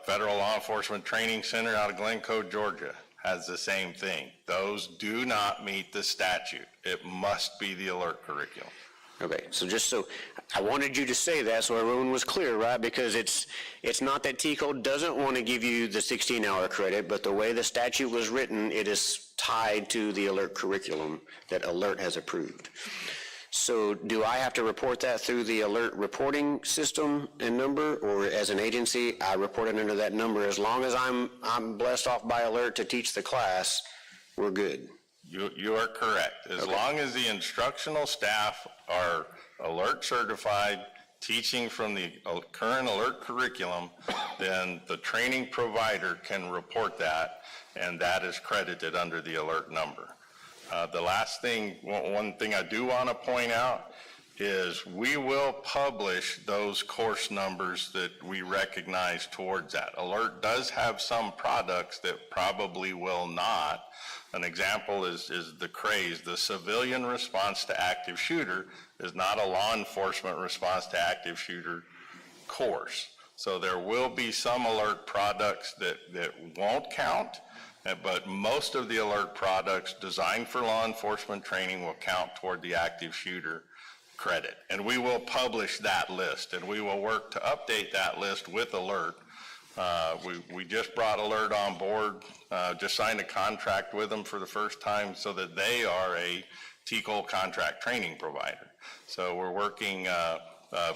F: Federal Law Enforcement Training Center out of Glencoe, Georgia has the same thing. Those do not meet the statute. It must be the alert curriculum.
A: Okay, so just so, I wanted you to say that so everyone was clear, right? Because it's not that TCOLE doesn't want to give you the 16-hour credit, but the way the statute was written, it is tied to the alert curriculum that Alert has approved. So do I have to report that through the alert reporting system and number, or as an agency, I report it under that number? As long as I'm blessed off by Alert to teach the class, we're good?
F: You are correct. As long as the instructional staff are alert certified, teaching from the current alert curriculum, then the training provider can report that, and that is credited under the alert number. The last thing, one thing I do want to point out is we will publish those course numbers that we recognize towards that. Alert does have some products that probably will not. An example is the CRAZE, the Civilian Response to Active Shooter, is not a law enforcement response to active shooter course. So there will be some alert products that won't count, but most of the alert products designed for law enforcement training will count toward the active shooter credit. And we will publish that list, and we will work to update that list with Alert. We just brought Alert on board, just signed a contract with them for the first time so that they are a TCOLE contract training provider. So we're working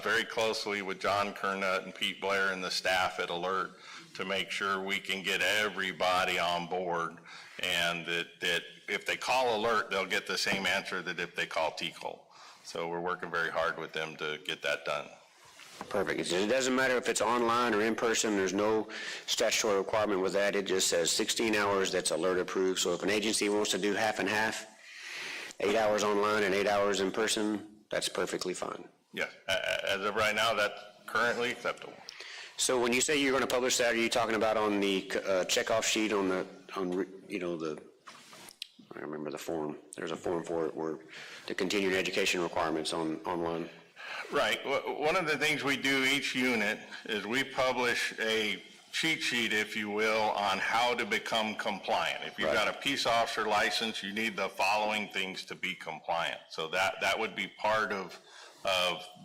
F: very closely with John Kernut and Pete Blair and the staff at Alert to make sure we can get everybody on board, and that if they call Alert, they'll get the same answer that if they call TCOLE. So we're working very hard with them to get that done.
A: Perfect. It doesn't matter if it's online or in person. There's no statutory requirement with that. It just says 16 hours that's Alert approved. So if an agency wants to do half and half, 8 hours online and 8 hours in person, that's perfectly fine.
F: Yes, as of right now, that's currently acceptable.
A: So when you say you're going to publish that, are you talking about on the checkoff sheet I remember the form. There's a form for it where the continuing education requirements online.
F: Right. One of the things we do each unit is we publish a cheat sheet, if you will, on how to become compliant. If you've got a peace officer license, you need the following things to be compliant. So that would be part of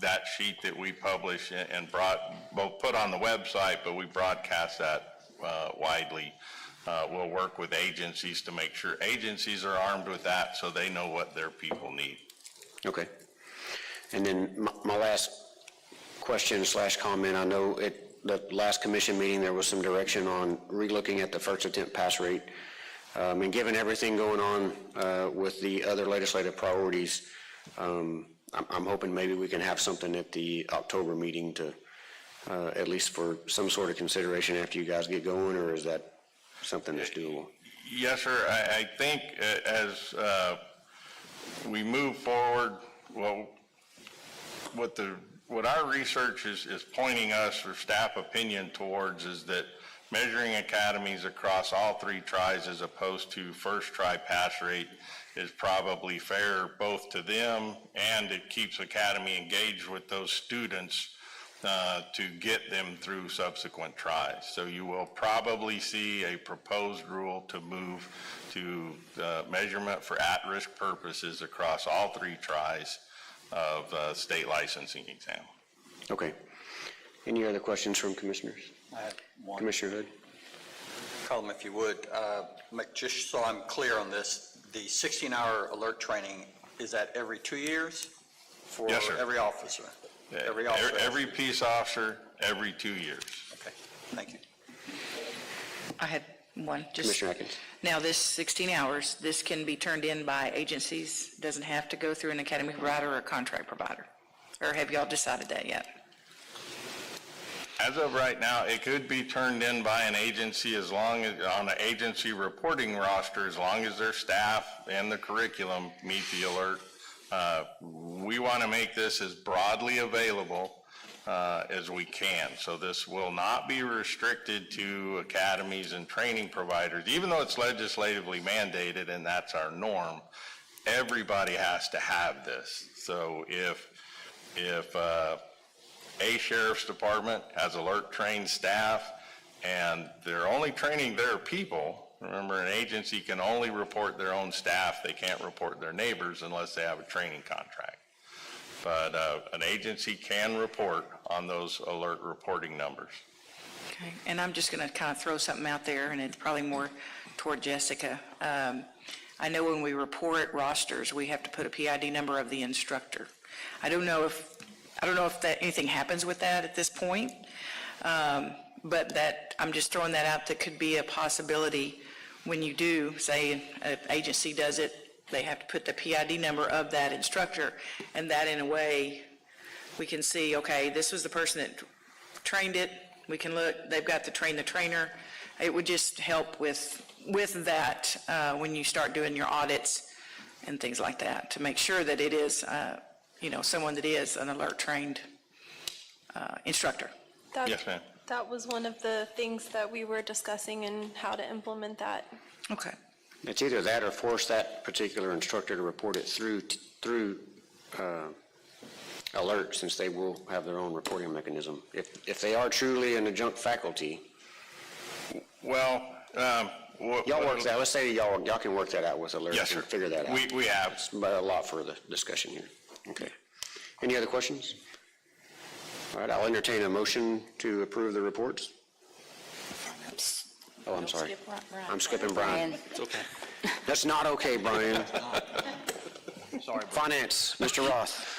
F: that sheet that we publish and put on the website, but we broadcast that widely. We'll work with agencies to make sure agencies are armed with that so they know what their people need.
A: Okay. And then my last question / comment, I know at the last commission meeting there was some direction on relooking at the first attempt pass rate. And given everything going on with the other legislative priorities, I'm hoping maybe we can have something at the October meeting to, at least for some sort of consideration after you guys get going, or is that something that's doable?
F: Yes, sir. I think as we move forward, well, what our research is pointing us, or staff opinion towards, is that measuring academies across all 3 tries as opposed to first try pass rate is probably fair both to them, and it keeps academy engaged with those students to get them through subsequent tries. So you will probably see a proposed rule to move to measurement for at-risk purposes across all 3 tries of state licensing exam.
A: Okay. Any other questions from commissioners?
L: I have one.
A: Commissioner Hood?
L: Call them if you would. Just so I'm clear on this, the 16-hour alert training, is that every 2 years for
F: Yes, sir.
L: every officer?
F: Every peace officer, every 2 years.
L: Okay, thank you.
G: I had one.
A: Commissioner Atkins?
G: Now, this 16 hours, this can be turned in by agencies, doesn't have to go through an academy provider or a contract provider? Or have y'all decided that yet?
F: As of right now, it could be turned in by an agency as long as, on an agency reporting roster, as long as their staff and the curriculum meet the alert. We want to make this as broadly available as we can. So this will not be restricted to academies and training providers, even though it's legislatively mandated and that's our norm. Everybody has to have this. So if a sheriff's department has alert trained staff and they're only training their people, remember an agency can only report their own staff, they can't report their neighbors unless they have a training contract. But an agency can report on those alert reporting numbers.
G: Okay, and I'm just going to kind of throw something out there, and it's probably more toward Jessica. I know when we report rosters, we have to put a PID number of the instructor. I don't know if that anything happens with that at this point, but that I'm just throwing that out. That could be a possibility when you do, say, an agency does it. They have to put the PID number of that instructor, and that in a way, we can see, okay, this was the person that trained it. We can look, they've got to train the trainer. It would just help with that when you start doing your audits and things like that, to make sure that it is, someone that is an alert trained instructor.
F: Yes, ma'am.
I: That was one of the things that we were discussing and how to implement that.
G: Okay.
A: It's either that or force that particular instructor to report it through alert, since they will have their own reporting mechanism. If they are truly an adjunct faculty,
F: Well,
A: y'all work that. Let's say y'all can work that out with alert.
F: Yes, sir.
A: And figure that out.
F: We have.
A: It's a lot for the discussion here. Okay. Any other questions? All right, I'll entertain a motion to approve the reports. Oh, I'm sorry. I'm skipping Brian.
B: It's okay.
A: That's not okay, Brian.
L: Sorry.
A: Finance, Mr. Roth.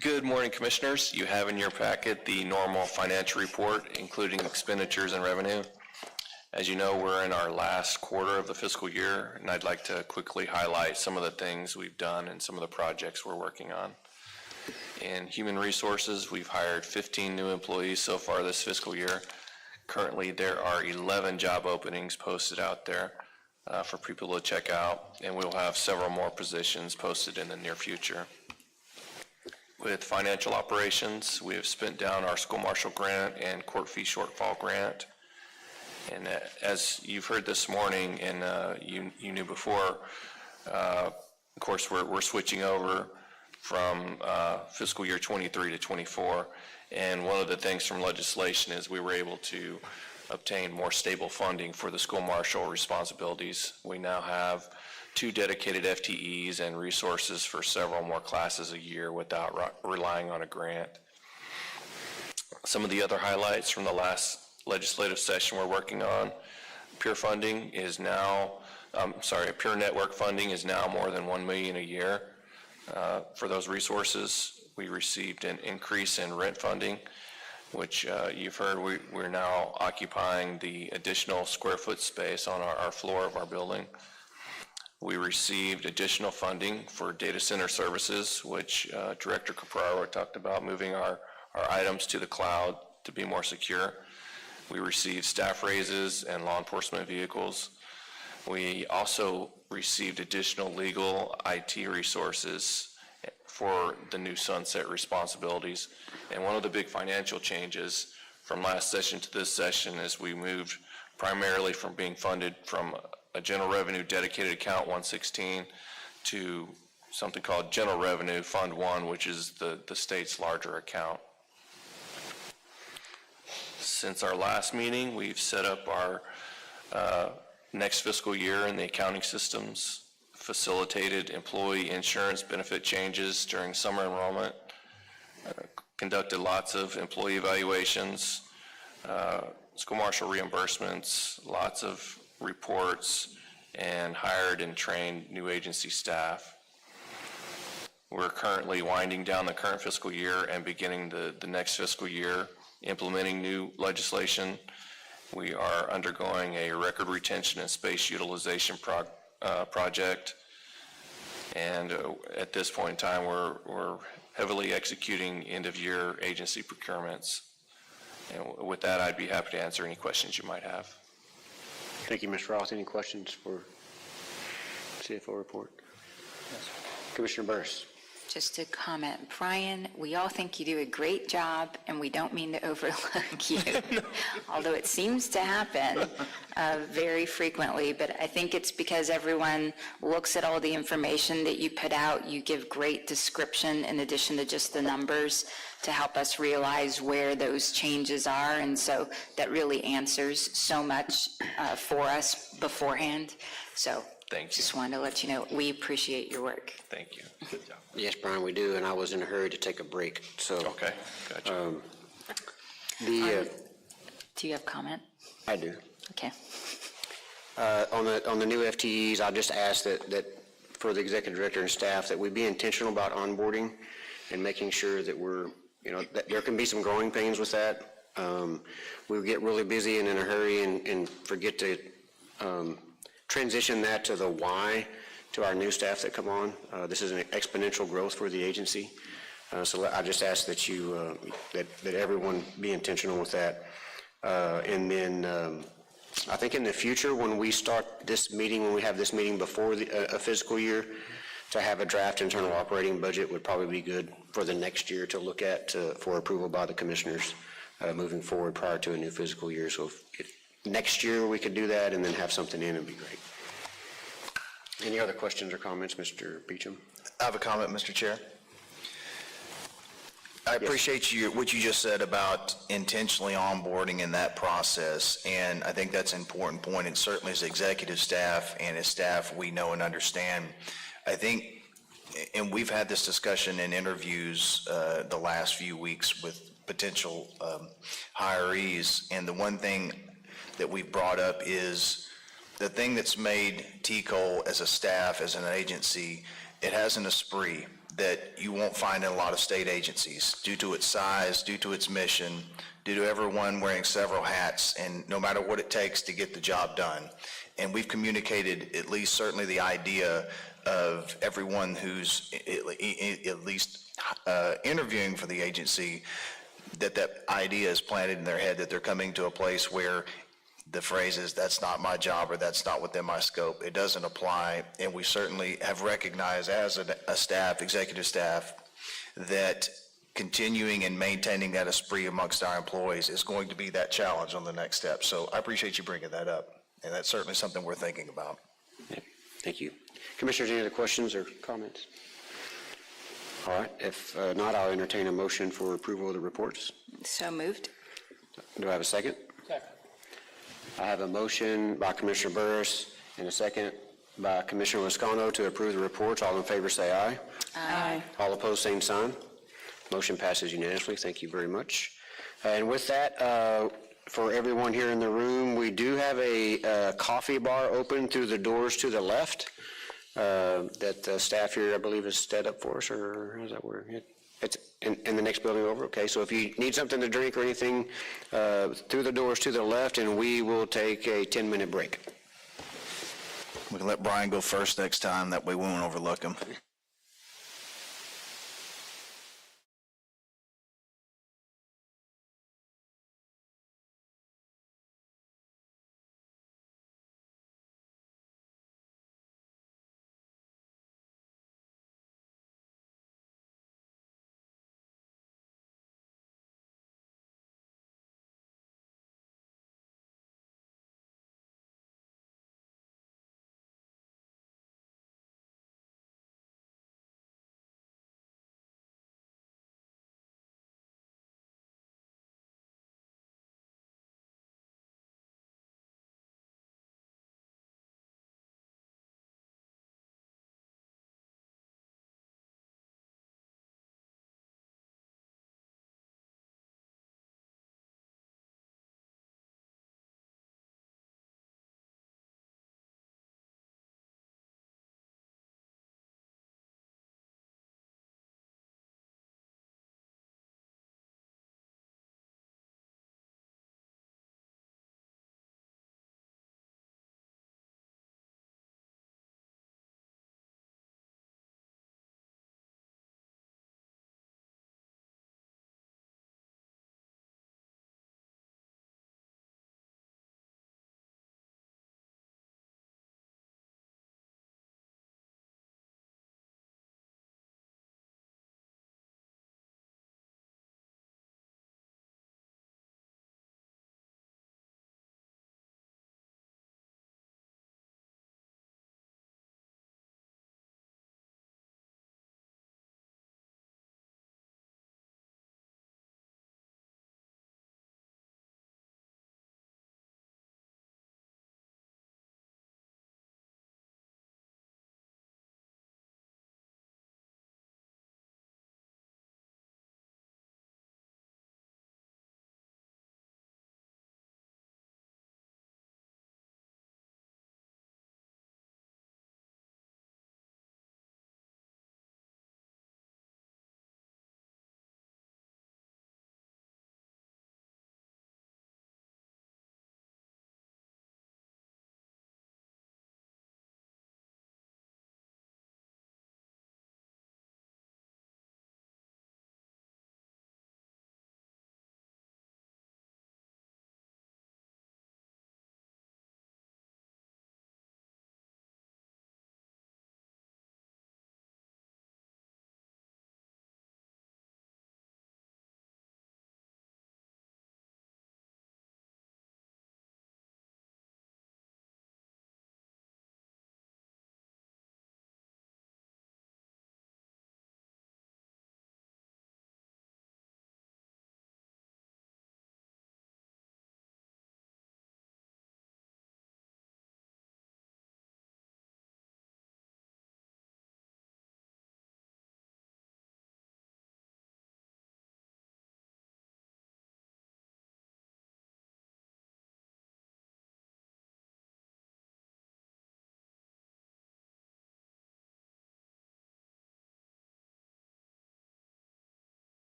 M: Good morning, Commissioners. You have in your packet the normal financial report, including expenditures and revenue. As you know, we're in our last quarter of the fiscal year, and I'd like to quickly highlight some of the things we've done and some of the projects we're working on. In human resources, we've hired 15 new employees so far this fiscal year. Currently, there are 11 job openings posted out there for people to check out, and we'll have several more positions posted in the near future. With financial operations, we have spent down our school marshal grant and court fee shortfall grant. And as you've heard this morning, and you knew before, of course, we're switching over from fiscal year 23 to 24. And one of the things from legislation is we were able to obtain more stable funding for the school marshal responsibilities. We now have 2 dedicated FTEs and resources for several more classes a year without relying on a grant. Some of the other highlights from the last legislative session we're working on, peer funding is now, peer network funding is now more than $1 million a year. For those resources, we received an increase in rent funding, which you've heard we're now occupying the additional square foot space on our floor of our building. We received additional funding for data center services, which Director Capraro talked about, moving our items to the cloud to be more secure. We received staff raises and law enforcement vehicles. We also received additional legal IT resources for the new sunset responsibilities. And one of the big financial changes from last session to this session is we moved primarily from being funded from a general revenue dedicated account 116 to something called General Revenue Fund 1, which is the state's larger account. Since our last meeting, we've set up our next fiscal year in the accounting systems, facilitated employee insurance benefit changes during summer enrollment, conducted lots of employee evaluations, school marshal reimbursements, lots of reports, and hired and trained new agency staff. We're currently winding down the current fiscal year and beginning the next fiscal year, implementing new legislation. We are undergoing a record retention and space utilization project. And at this point in time, we're heavily executing end-of-year agency procurements. And with that, I'd be happy to answer any questions you might have.
A: Thank you, Mr. Roth. Any questions for CFO report? Yes. Commissioner Burris.
B: Just a comment. Brian, we all think you do a great job, and we don't mean to overlook you, although it seems to happen very frequently, but I think it's because everyone looks at all the information that you put out. You give great description in addition to just the numbers to help us realize where those changes are, and so that really answers so much for us beforehand. So
M: Thank you.
B: just wanted to let you know, we appreciate your work.
M: Thank you. Good job.
A: Yes, Brian, we do, and I was in a hurry to take a break, so.
M: Okay, gotcha.
B: Do you have comment?
A: I do.
B: Okay.
A: On the new FTEs, I just ask that for the executive director and staff, that we be intentional about onboarding and making sure that we're, that there can be some growing pains with that. We get really busy and in a hurry and forget to transition that to the why to our new staff that come on. This is an exponential growth for the agency. So I just ask that you, that everyone be intentional with that. And then I think in the future, when we start this meeting, when we have this meeting before a fiscal year, to have a draft internal operating budget would probably be good for the next year to look at for approval by the commissioners moving forward prior to a new fiscal year. So if next year we could do that and then have something in, it'd be great. Any other questions or comments, Mr. Beecham?
E: I have a comment, Mr. Chair. I appreciate what you just said about intentionally onboarding in that process, and I think that's an important point, and certainly as executive staff and as staff, we know and understand. I think, and we've had this discussion in interviews the last few weeks with potential hirees, and the one thing that we've brought up is the thing that's made TCOLE as a staff, as an agency, it has an esprit that you won't find in a lot of state agencies due to its size, due to its mission, due to everyone wearing several hats, and no matter what it takes to get the job done. And we've communicated at least certainly the idea of everyone who's at least interviewing for the agency, that idea is planted in their head that they're coming to a place where the phrase is, that's not my job, or that's not within my scope. It doesn't apply, and we certainly have recognized as a staff, executive staff, that continuing and maintaining that esprit amongst our employees is going to be that challenge on the next step. So I appreciate you bringing that up, and that's certainly something we're thinking about.
A: Thank you. Commissioners, any other questions or comments? All right, if not, I'll entertain a motion for approval of the reports.
B: So moved.
A: Do I have a second?
J: Second.
A: I have a motion by Commissioner Burris and a second by Commissioner Wascano to approve the reports. All in favor say aye.
B: Aye.
A: All opposed, same sign. Motion passes unanimously. Thank you very much. And with that, for everyone here in the room, we do have a coffee bar open through the doors to the left that the staff here, I believe, has set up for us, or how does that work? It's in the next building over, okay? So if you need something to drink or anything, through the doors to the left, and we will take a 10-minute break.
E: We can let Brian go first next time, that way we won't overlook him.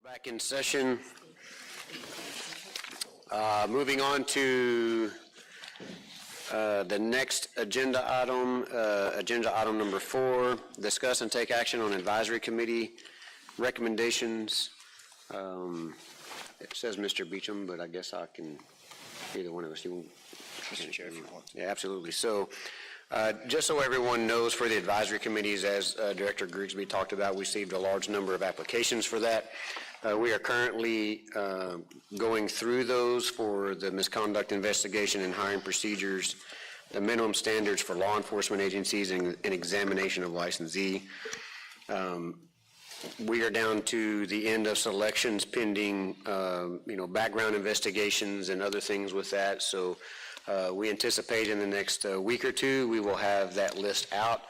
A: Back in session. Moving on to the next agenda item number 4, discuss and take action on advisory committee recommendations. It says Mr. Beecham, but I guess I can, either one of us, you want?
E: Mr. Chair, if you want.
A: Yeah, absolutely. So, just so everyone knows, for the advisory committees, as Director Grigsby talked about, we received a large number of applications for that. We are currently going through those for the misconduct investigation and hiring procedures, the minimum standards for law enforcement agencies, and examination of licensee. We are down to the end of selections pending, background investigations and other things with that. So we anticipate in the next week or two, we will have that list out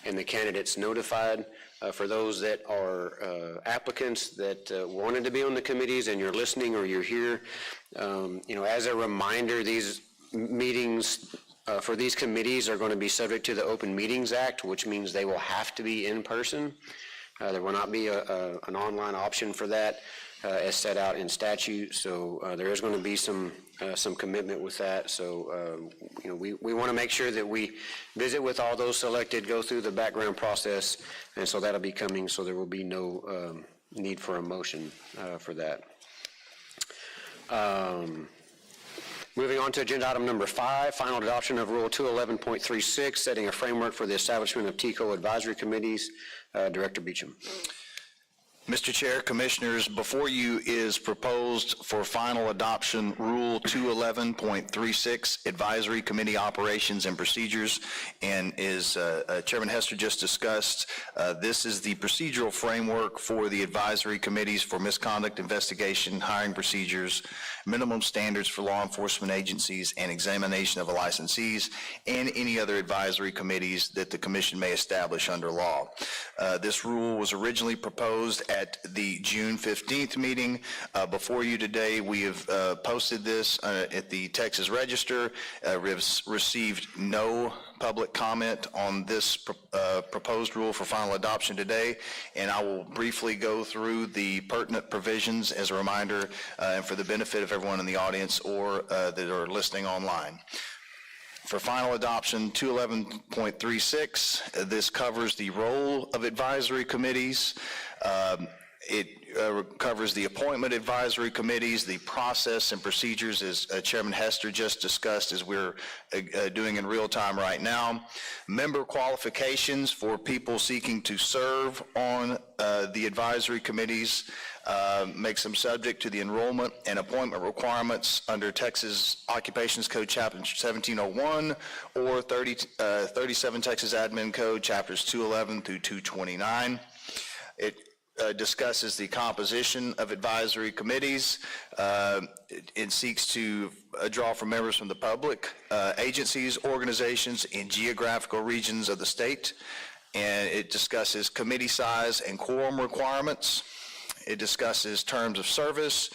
A: and the candidates notified. For those that are applicants that wanted to be on the committees and you're listening or you're here, as a reminder, these meetings for these committees are going to be subject to the Open Meetings Act, which means they will have to be in person. There will not be an online option for that as set out in statute, so there is going to be some commitment with that. So, we want to make sure that we visit with all those selected, go through the background process, and so that'll be coming, so there will be no need for a motion for that. Moving on to agenda item number 5, final adoption of Rule 211.36, setting a framework for the establishment of TCOLE advisory committees. Director Beecham.
E: Mr. Chair, Commissioners, before you is proposed for final adoption Rule 211.36, Advisory Committee Operations and Procedures, and as Chairman Hester just discussed, this is the procedural framework for the advisory committees for misconduct investigation, hiring procedures, minimum standards for law enforcement agencies, and examination of licensees, and any other advisory committees that the Commission may establish under law. This rule was originally proposed at the June 15th meeting. Before you today, we have posted this at the Texas Register. We've received no public comment on this proposed rule for final adoption today, and I will briefly go through the pertinent provisions as a reminder and for the benefit of everyone in the audience or that are listening online. For final adoption, 211.36, this covers the role of advisory committees. It covers the appointment advisory committees, the process and procedures, as Chairman Hester just discussed, as we're doing in real time right now. Member qualifications for people seeking to serve on the advisory committees, makes them subject to the enrollment and appointment requirements under Texas Occupations Code Chapter 1701 or 37 Texas Admin Code Chapters 211 through 229. It discusses the composition of advisory committees. It seeks to draw from members from the public, agencies, organizations in geographical regions of the state, and it discusses committee size and quorum requirements. It discusses terms of service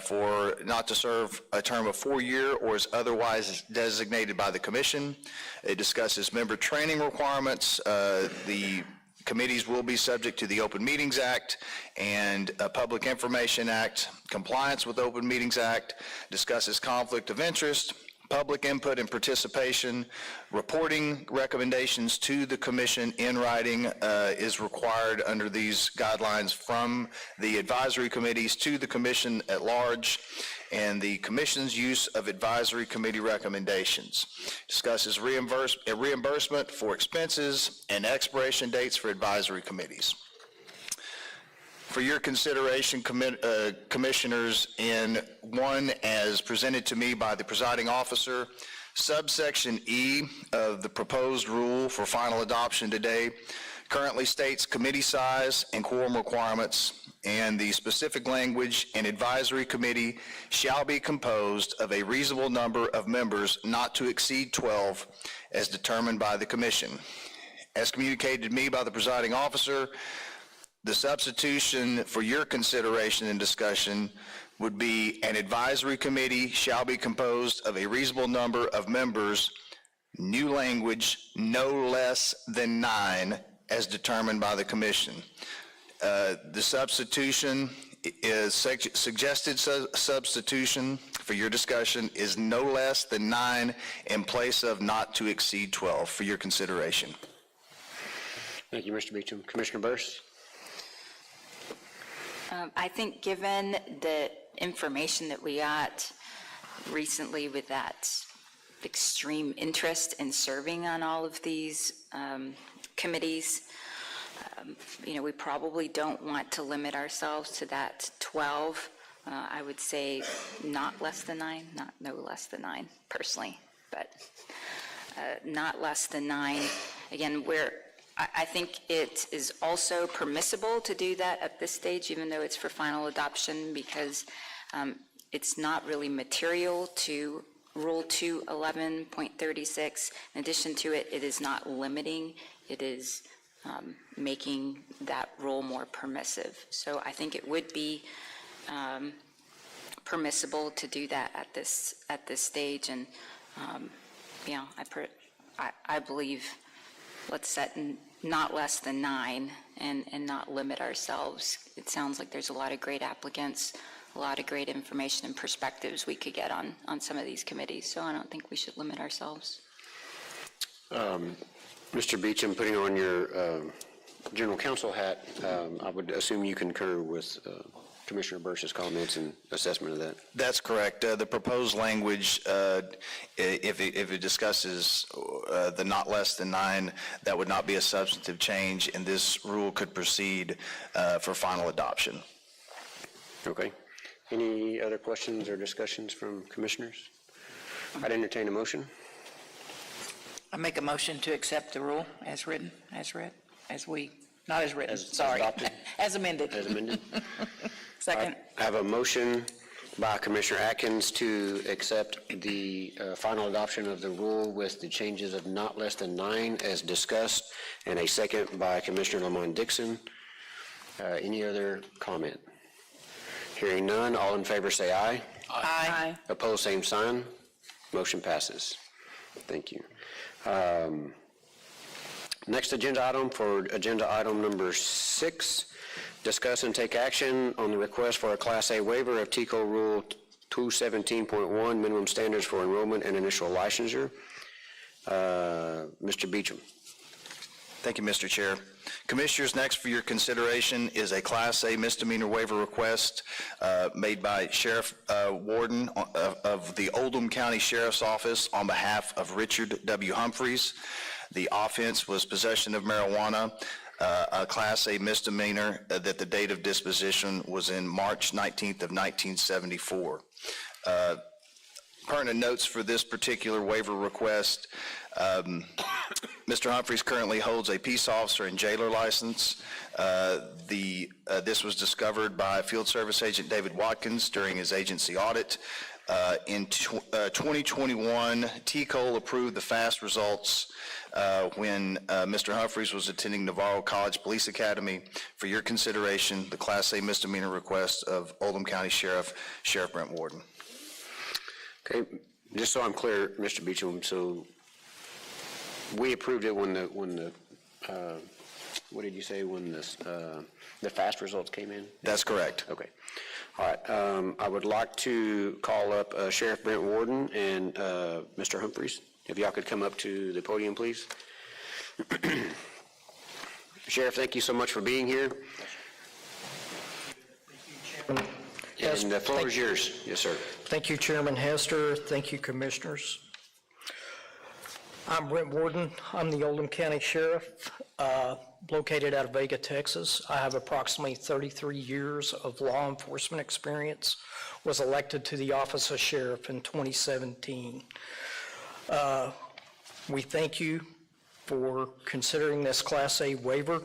E: for not to serve a term of 4 years or is otherwise designated by the Commission. It discusses member training requirements. The committees will be subject to the Open Meetings Act and Public Information Act. Compliance with Open Meetings Act, discusses conflict of interest, public input and participation. Reporting recommendations to the Commission in writing is required under these guidelines from the advisory committees to the Commission at large, and the Commission's use of advisory committee recommendations. Discusses reimbursement for expenses and expiration dates for advisory committees. For your consideration, Commissioners, in one as presented to me by the presiding officer, subsection E of the proposed rule for final adoption today currently states committee size and quorum requirements, and the specific language: an advisory committee shall be composed of a reasonable number of members not to exceed 12 as determined by the Commission. As communicated to me by the presiding officer, the substitution for your consideration and discussion would be: an advisory committee shall be composed of a reasonable number of members, new language, no less than 9, as determined by the Commission. The substitution suggested substitution for your discussion is no less than 9 in place of not to exceed 12 for your consideration.
A: Thank you, Mr. Beecham. Commissioner Burse?
B: I think given the information that we got recently with that extreme interest in serving on all of these committees, we probably don't want to limit ourselves to that 12. I would say not less than 9, not no less than 9 personally, but not less than 9. Again, I think it is also permissible to do that at this stage, even though it's for final adoption, because it's not really material to Rule 211.36. In addition to it, it is not limiting. It is making that rule more permissive. So I think it would be permissible to do that at this stage. And I believe let's set not less than 9 and not limit ourselves. It sounds like there's a lot of great applicants, a lot of great information and perspectives we could get on some of these committees. So I don't think we should limit ourselves.
A: Mr. Beecham, putting on your general counsel hat, I would assume you concur with Commissioner Burse's comments and assessment of that.
E: That's correct. The proposed language, if it discusses the not less than 9, that would not be a substantive change, and this rule could proceed for final adoption.
A: Okay. Any other questions or discussions from commissioners? I'd entertain a motion.
G: I make a motion to accept the rule as written, as read, not as written, sorry.
A: Adopted?
G: As amended.
A: As amended.
G: Second.
A: I have a motion by Commissioner Atkins to accept the final adoption of the rule with the changes of not less than 9 as discussed, and a second by Commissioner Lamont Dixon. Any other comment? Hearing none, all in favor say aye.
G: Aye.
A: Opposed, same sign. Motion passes. Thank you. Next agenda item for agenda item number 6, discuss and take action on the request for a Class A waiver of TCOLE Rule 217.1, minimum standards for enrollment and initial licensure. Mr. Beecham.
E: Thank you, Mr. Chair. Commissioners, next for your consideration is a Class A misdemeanor waiver request made by Sheriff Warden of the Oldham County Sheriff's Office on behalf of Richard W. Humphreys. The offense was possession of marijuana, a Class A misdemeanor that the date of disposition was in March 19th of 1974. Pertinent notes for this particular waiver request. Mr. Humphreys currently holds a peace officer and jailer license. This was discovered by Field Service Agent David Watkins during his agency audit. In 2021, TCOLE approved the FAST results when Mr. Humphreys was attending Navarro College Police Academy. For your consideration, the Class A misdemeanor request of Oldham County Sheriff Brent Warden.
A: Okay, just so I'm clear, Mr. Beecham, so we approved it when the what did you say, when the FAST results came in?
E: That's correct.
A: Okay. All right. I would like to call up Sheriff Brent Warden and Mr. Humphreys. If y'all could come up to the podium, please. Sheriff, thank you so much for being here. And the floor is yours. Yes, sir.
N: Thank you, Chairman Hester. Thank you, Commissioners. I'm Brent Warden. I'm the Oldham County Sheriff, located out of Vega, Texas. I have approximately 33 years of law enforcement experience. Was elected to the office of Sheriff in 2017. We thank you for considering this Class A waiver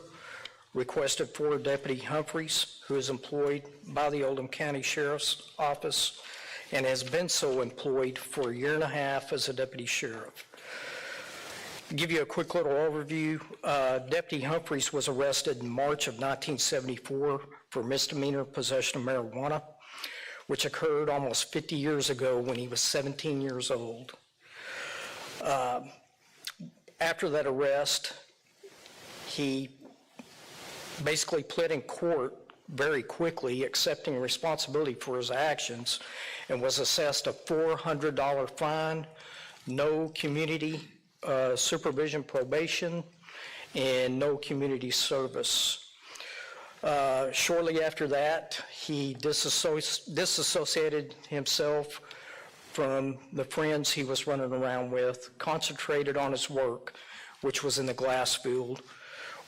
N: requested for Deputy Humphreys, who is employed by the Oldham County Sheriff's Office and has been so employed for a year and a half as a Deputy Sheriff. To give you a quick little overview, Deputy Humphreys was arrested in March of 1974 for misdemeanor possession of marijuana, which occurred almost 50 years ago when he was 17 years old. After that arrest, he basically pled in court very quickly, accepting responsibility for his actions, and was assessed a $400 fine, no community supervision probation, and no community service. Shortly after that, he disassociated himself from the friends he was running around with, concentrated on his work, which was in the glass field,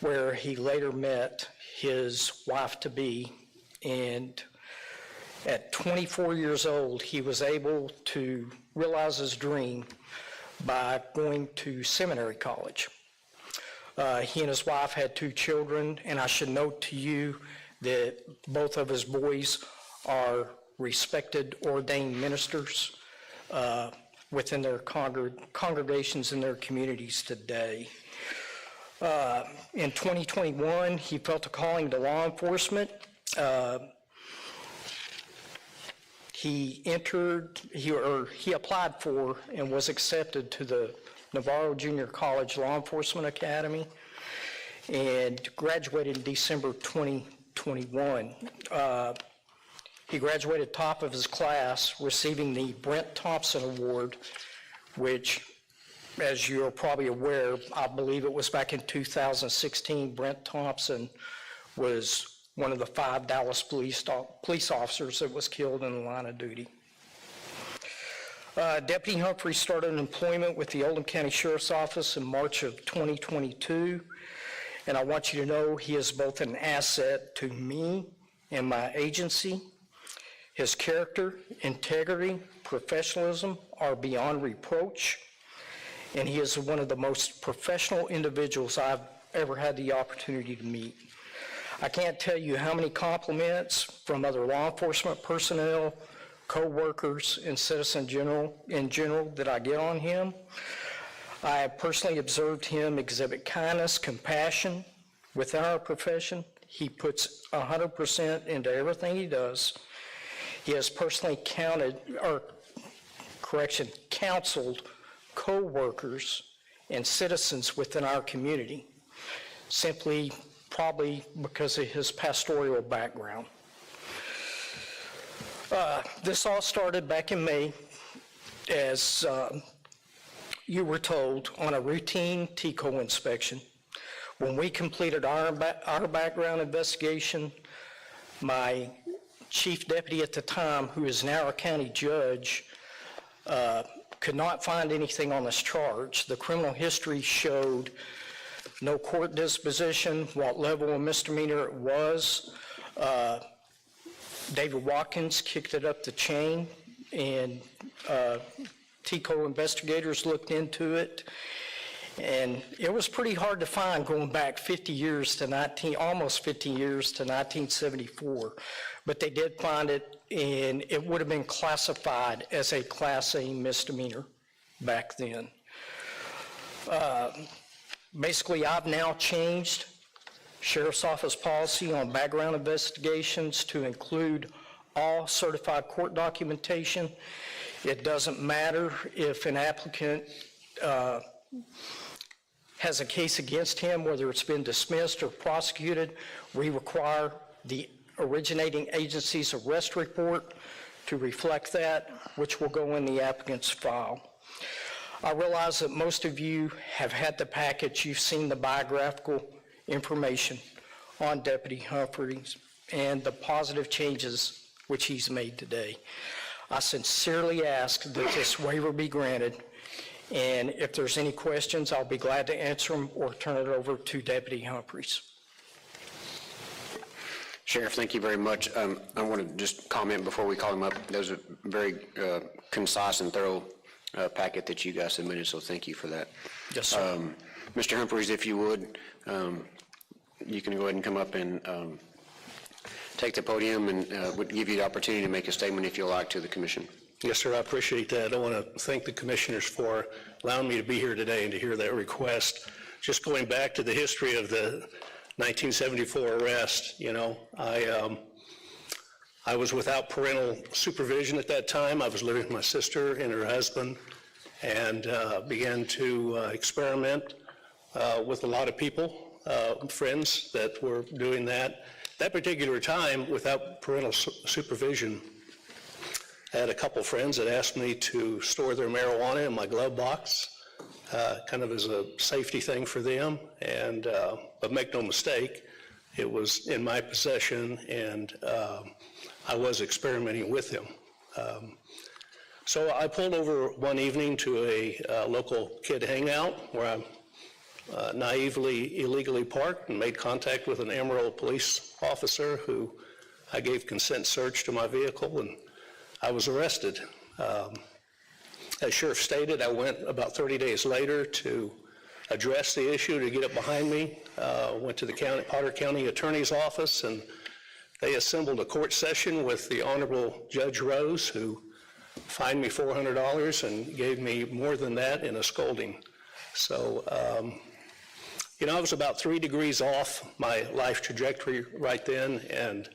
N: where he later met his wife-to-be. And at 24 years old, he was able to realize his dream by going to seminary college. He and his wife had 2 children, and I should note to you that both of his boys are respected ordained ministers within their congregations in their communities today. In 2021, he felt a calling to law enforcement. He applied for and was accepted to the Navarro Junior College Law Enforcement Academy and graduated in December 2021. He graduated top of his class, receiving the Brent Thompson Award, which, as you're probably aware, I believe it was back in 2016, Brent Thompson was one of the 5 Dallas police officers that was killed in the line of duty. Deputy Humphrey started employment with the Oldham County Sheriff's Office in March of 2022, and I want you to know he is both an asset to me and my agency. His character, integrity, professionalism are beyond reproach, and he is one of the most professional individuals I've ever had the opportunity to meet. I can't tell you how many compliments from other law enforcement personnel, co-workers, and citizens in general that I get on him. I have personally observed him exhibit kindness, compassion within our profession. He puts 100% into everything he does. He has personally counseled co-workers and citizens within our community, simply probably because of his pastoral background. This all started back in May, as you were told, on a routine TCOLE inspection. When we completed our background investigation, my chief deputy at the time, who is now a county judge, could not find anything on this charge. The criminal history showed no court disposition, what level of misdemeanor it was. David Watkins kicked it up the chain, and TCOLE investigators looked into it. And it was pretty hard to find going back 50 years to almost 50 years to 1974. But they did find it, and it would have been classified as a Class A misdemeanor back then. Basically, I've now changed Sheriff's Office policy on background investigations to include all certified court documentation. It doesn't matter if an applicant has a case against him, whether it's been dismissed or prosecuted. We require the originating agency's arrest report to reflect that, which will go in the applicant's file. I realize that most of you have had the package. You've seen the biographical information on Deputy Humphreys and the positive changes which he's made today. I sincerely ask that this waiver be granted, and if there's any questions, I'll be glad to answer them or turn it over to Deputy Humphreys.
A: Sheriff, thank you very much. I want to just comment before we call him up. That was a very concise and thorough packet that you guys submitted, so thank you for that.
N: Yes, sir.
A: Mr. Humphreys, if you would, you can go ahead and come up and take the podium, and would give you the opportunity to make a statement if you like to the commission.
O: Yes, sir, I appreciate that. I want to thank the commissioners for allowing me to be here today and to hear that request. Just going back to the history of the 1974 arrest, you know, I was without parental supervision at that time. I was living with my sister and her husband, and began to experiment with a lot of people, friends that were doing that. That particular time, without parental supervision, I had a couple friends that asked me to store their marijuana in my glove box, kind of as a safety thing for them. And but make no mistake, it was in my possession, and I was experimenting with them. So I pulled over one evening to a local kid hangout where I naively, illegally parked and made contact with an Amarillo police officer who I gave consent search to my vehicle, and I was arrested. As Sheriff stated, I went about 30 days later to address the issue, to get it behind me. Went to the Potter County Attorney's Office, and they assembled a court session with the Honorable Judge Rose, who fined me $400 and gave me more than that in a scolding. So, you know, I was about 3 degrees off my life trajectory right then, and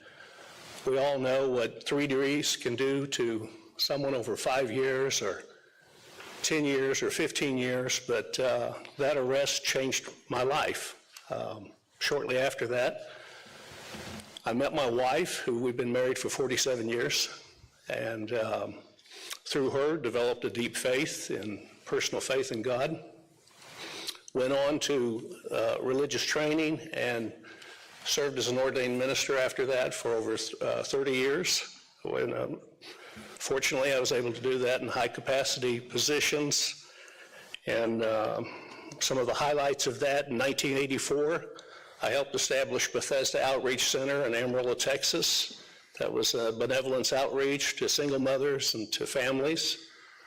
O: we all know what 3 degrees can do to someone over 5 years or 10 years or 15 years, but that arrest changed my life. Shortly after that, I met my wife, who we've been married for 47 years, and through her developed a deep faith in personal faith in God. Went on to religious training and served as an ordained minister after that for over 30 years. When, fortunately, I was able to do that in high-capacity positions. And some of the highlights of that, in 1984, I helped establish Bethesda Outreach Center in Amarillo, Texas. That was a benevolence outreach to single mothers and to families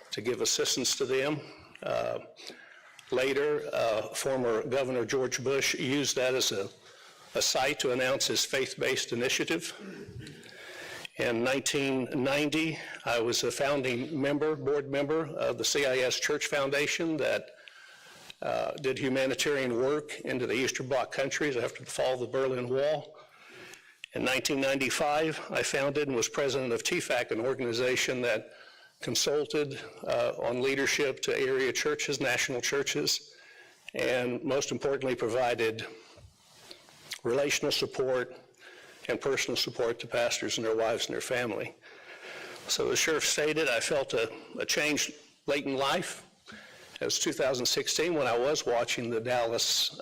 O: to give assistance to them. Later, former Governor George Bush used that as a site to announce his faith-based initiative. In 1990, I was a founding member, board member of the CIS Church Foundation that did humanitarian work into the Eastern Bloc countries after the fall of the Berlin Wall. In 1995, I founded and was president of TFAC, an organization that consulted on leadership to area churches, national churches, and most importantly provided relational support and personal support to pastors and their wives and their family. So as Sheriff stated, I felt a change late in life. It was 2016 when I was watching the Dallas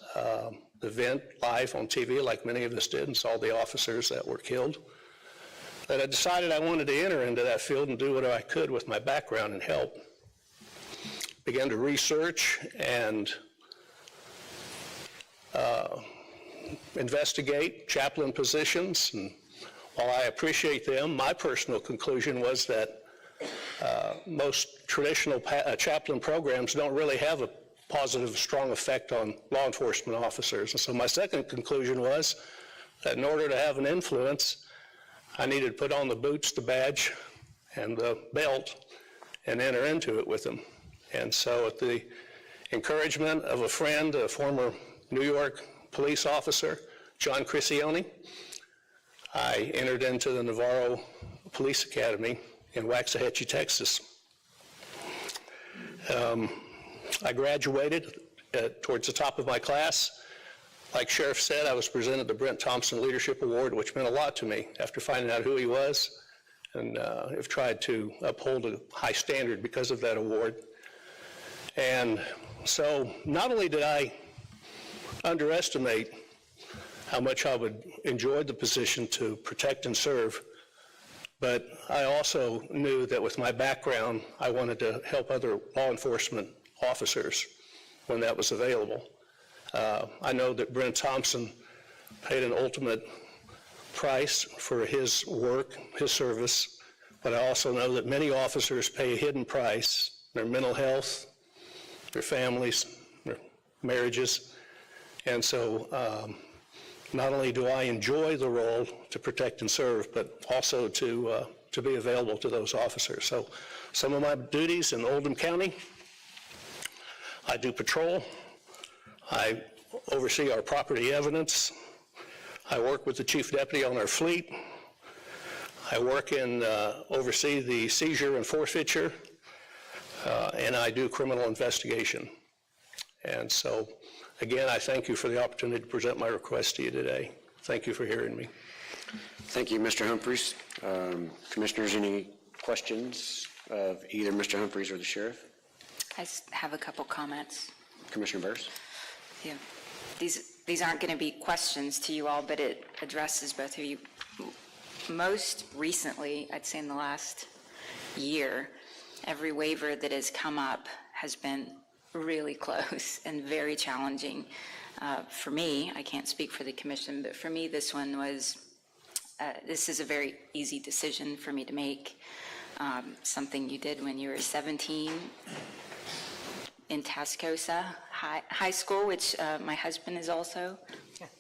O: event live on TV, like many of us did, and saw the officers that were killed, that I decided I wanted to enter into that field and do what I could with my background and help. Began to research and investigate chaplain positions, and while I appreciate them, my personal conclusion was that most traditional chaplain programs don't really have a positive, strong effect on law enforcement officers. And so my second conclusion was that in order to have an influence, I needed to put on the boots, the badge, and the belt and enter into it with them. And so at the encouragement of a friend, a former New York police officer, John Crisione, I entered into the Navarro Police Academy in Waxahachie, Texas. I graduated towards the top of my class. Like Sheriff said, I was presented the Brent Thompson Leadership Award, which meant a lot to me after finding out who he was, and have tried to uphold a high standard because of that award. And so not only did I underestimate how much I would enjoy the position to protect and serve, but I also knew that with my background, I wanted to help other law enforcement officers when that was available. I know that Brent Thompson paid an ultimate price for his work, his service, but I also know that many officers pay a hidden price, their mental health, their families, their marriages. And so not only do I enjoy the role to protect and serve, but also to be available to those officers. So some of my duties in Oldham County, I do patrol, I oversee our property evidence, I work with the chief deputy on our fleet, I work in, oversee the seizure and forfeiture, and I do criminal investigation. And so, again, I thank you for the opportunity to present my request to you today. Thank you for hearing me.
A: Thank you, Mr. Humphries. Commissioners, any questions of either Mr. Humphries or the sheriff?
B: I have a couple comments.
A: Commissioner Burris?
B: Yeah. These aren't going to be questions to you all, but it addresses both of you. Most recently, I'd say in the last year, every waiver that has come up has been really close and very challenging. For me, I can't speak for the commission, but for me, this one was, this is a very easy decision for me to make. Something you did when you were 17 in Tascosa High School, which my husband is also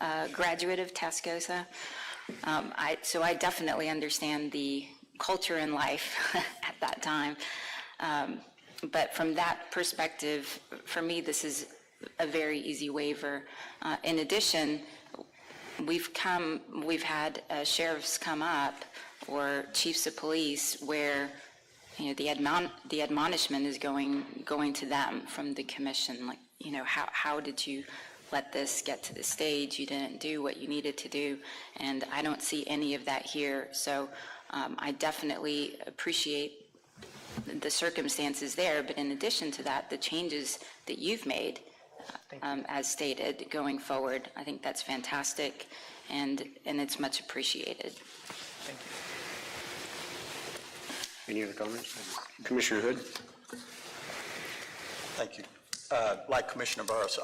B: a graduate of Tascosa. So I definitely understand the culture and life at that time. But from that perspective, for me, this is a very easy waiver. In addition, we've had sheriffs come up or chiefs of police where, you know, the admonishment is going to them from the commission. Like, you know, how did you let this get to the stage? You didn't do what you needed to do, and I don't see any of that here. So I definitely appreciate the circumstances there, but in addition to that, the changes that you've made, as stated, going forward, I think that's fantastic, and it's much appreciated.
N: Thank you.
A: Any other comments? Commissioner Hood?
L: Thank you. Like Commissioner Burris,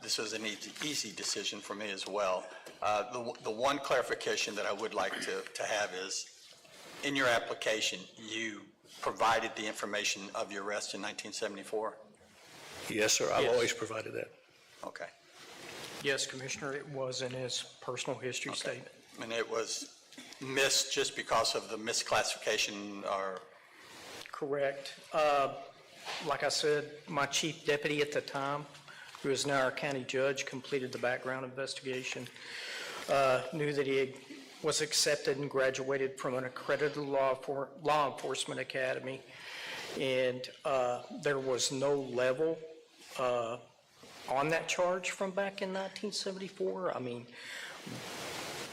L: this is an easy decision for me as well. The one clarification that I would like to have is, in your application, you provided the information of your arrest in 1974?
O: Yes, sir, I've always provided that.
L: Okay.
N: Yes, Commissioner, it was in his personal history statement.
L: And it was missed just because of the misclassification or?
N: Correct. Like I said, my chief deputy at the time, who is now our county judge, completed the background investigation, knew that he was accepted and graduated from an accredited law enforcement academy, and there was no level on that charge from back in 1974. I mean,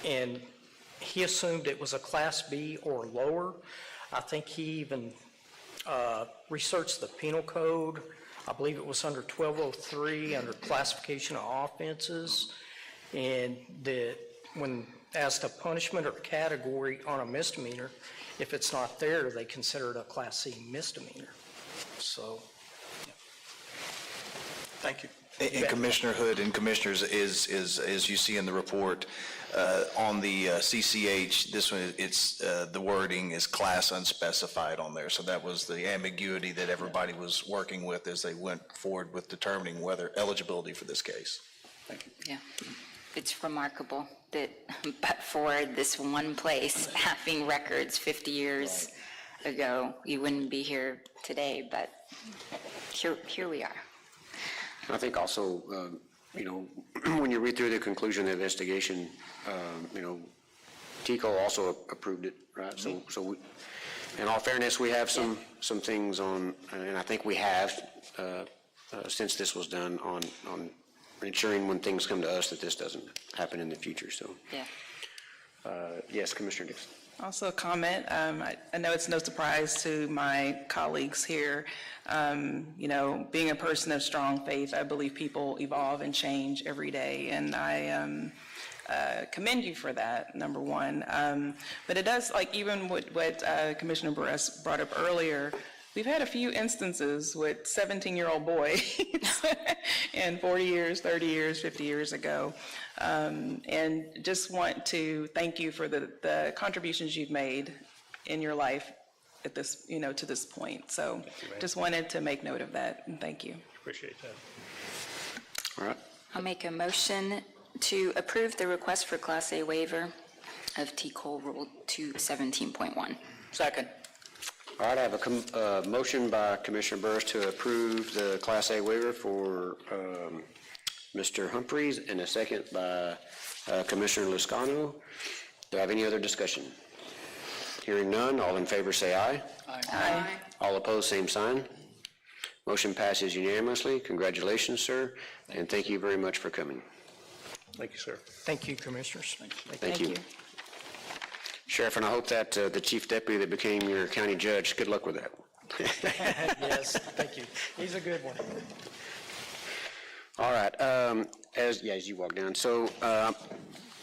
N: and he assumed it was a Class B or lower. I think he even researched the penal code. I believe it was under 1203, under classification of offenses, and that when as to punishment or category on a misdemeanor, if it's not there, they consider it a Class C misdemeanor. So.
L: Thank you.
E: And Commissioner Hood and Commissioners, as you see in the report, on the CCH, this one, it's, the wording is class unspecified on there. So that was the ambiguity that everybody was working with as they went forward with determining whether eligibility for this case. Thank you.
B: Yeah. It's remarkable that, but for this one place having records 50 years ago, you wouldn't be here today, but here we are.
A: I think also, you know, when you read through the conclusion of the investigation, you know, TCOLE also approved it, right? So we, in all fairness, we have some things on, and I think we have, since this was done, on ensuring when things come to us that this doesn't happen in the future, so.
B: Yeah.
A: Yes, Commissioner Dixon.
H: Also a comment, I know it's no surprise to my colleagues here, you know, being a person of strong faith, I believe people evolve and change every day, and I commend you for that, number one. But it does, like even what Commissioner Burris brought up earlier, we've had a few instances with 17-year-old boys and 40 years, 30 years, 50 years ago. And just want to thank you for the contributions you've made in your life at this, you know, to this point. So just wanted to make note of that, and thank you.
O: Appreciate that.
A: All right.
B: I'll make a motion to approve the request for Class A waiver of TCOLE Rule 217.1.
G: Second.
A: All right, I have a motion by Commissioner Burris to approve the Class A waiver for Mr. Humphries, and a second by Commissioner Luscano. Do I have any other discussion? Hearing none, all in favor say aye.
B: Aye.
A: All opposed, same sign. Motion passes unanimously. Congratulations, sir, and thank you very much for coming.
O: Thank you, sir.
N: Thank you, Commissioners.
A: Thank you. Sheriff, and I hope that the chief deputy that became your county judge, good luck with that.
N: Yes, thank you. He's a good one.
A: All right, as you walk down, so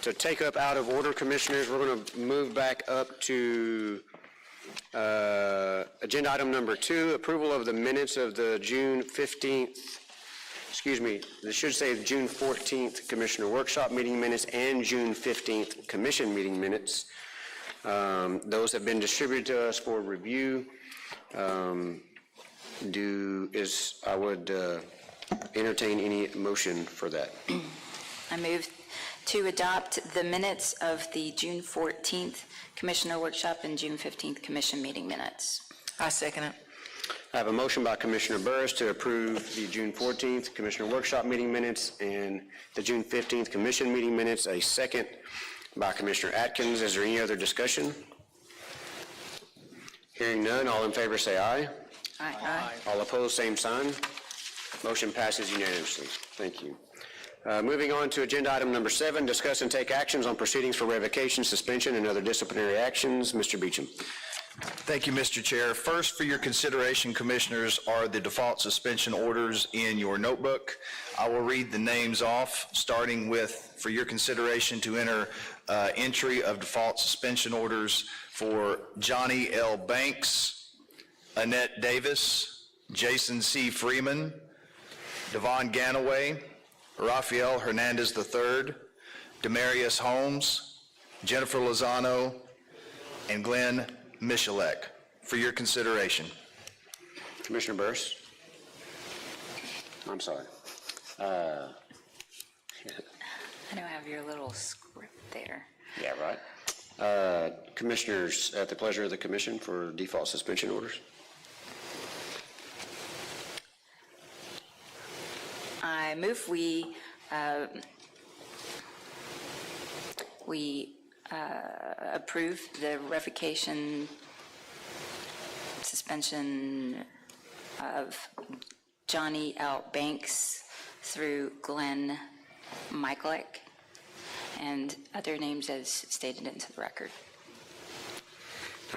A: to take up out of order, commissioners, we're going to move back up to agenda item number 2, approval of the minutes of the June 15th, this should say June 14th Commissioner Workshop meeting minutes and June 15th Commission meeting minutes. Those have been distributed to us for review. I would entertain any motion for that.
B: I move to adopt the minutes of the June 14th Commissioner Workshop and June 15th Commission meeting minutes.
G: I second it.
A: I have a motion by Commissioner Burris to approve the June 14th Commissioner Workshop meeting minutes and the June 15th Commission meeting minutes. A second by Commissioner Atkins. Is there any other discussion? Hearing none, all in favor say aye.
B: Aye.
A: All opposed, same sign. Motion passes unanimously. Thank you. Moving on to agenda item number 7, discuss and take actions on proceedings for revocation, suspension, and other disciplinary actions. Mr. Beecham.
E: Thank you, Mr. Chair. First, for your consideration, Commissioners, are the default suspension orders in your notebook. I will read the names off, starting with, for your consideration to enter entry of default suspension orders for Johnny L. Banks, Annette Davis, Jason C. Freeman, Devon Ganaway, Rafael Hernandez III, Demarius Holmes, Jennifer Lozano, and Glenn Michalek, for your consideration.
A: Commissioner Burris. I'm sorry.
B: I don't have your little script there.
A: Yeah, right. Commissioners, at the pleasure of the commission for default suspension orders.
B: I move we approve the revocation suspension of Johnny L. Banks through Glenn Michalek and other names as stated into the record.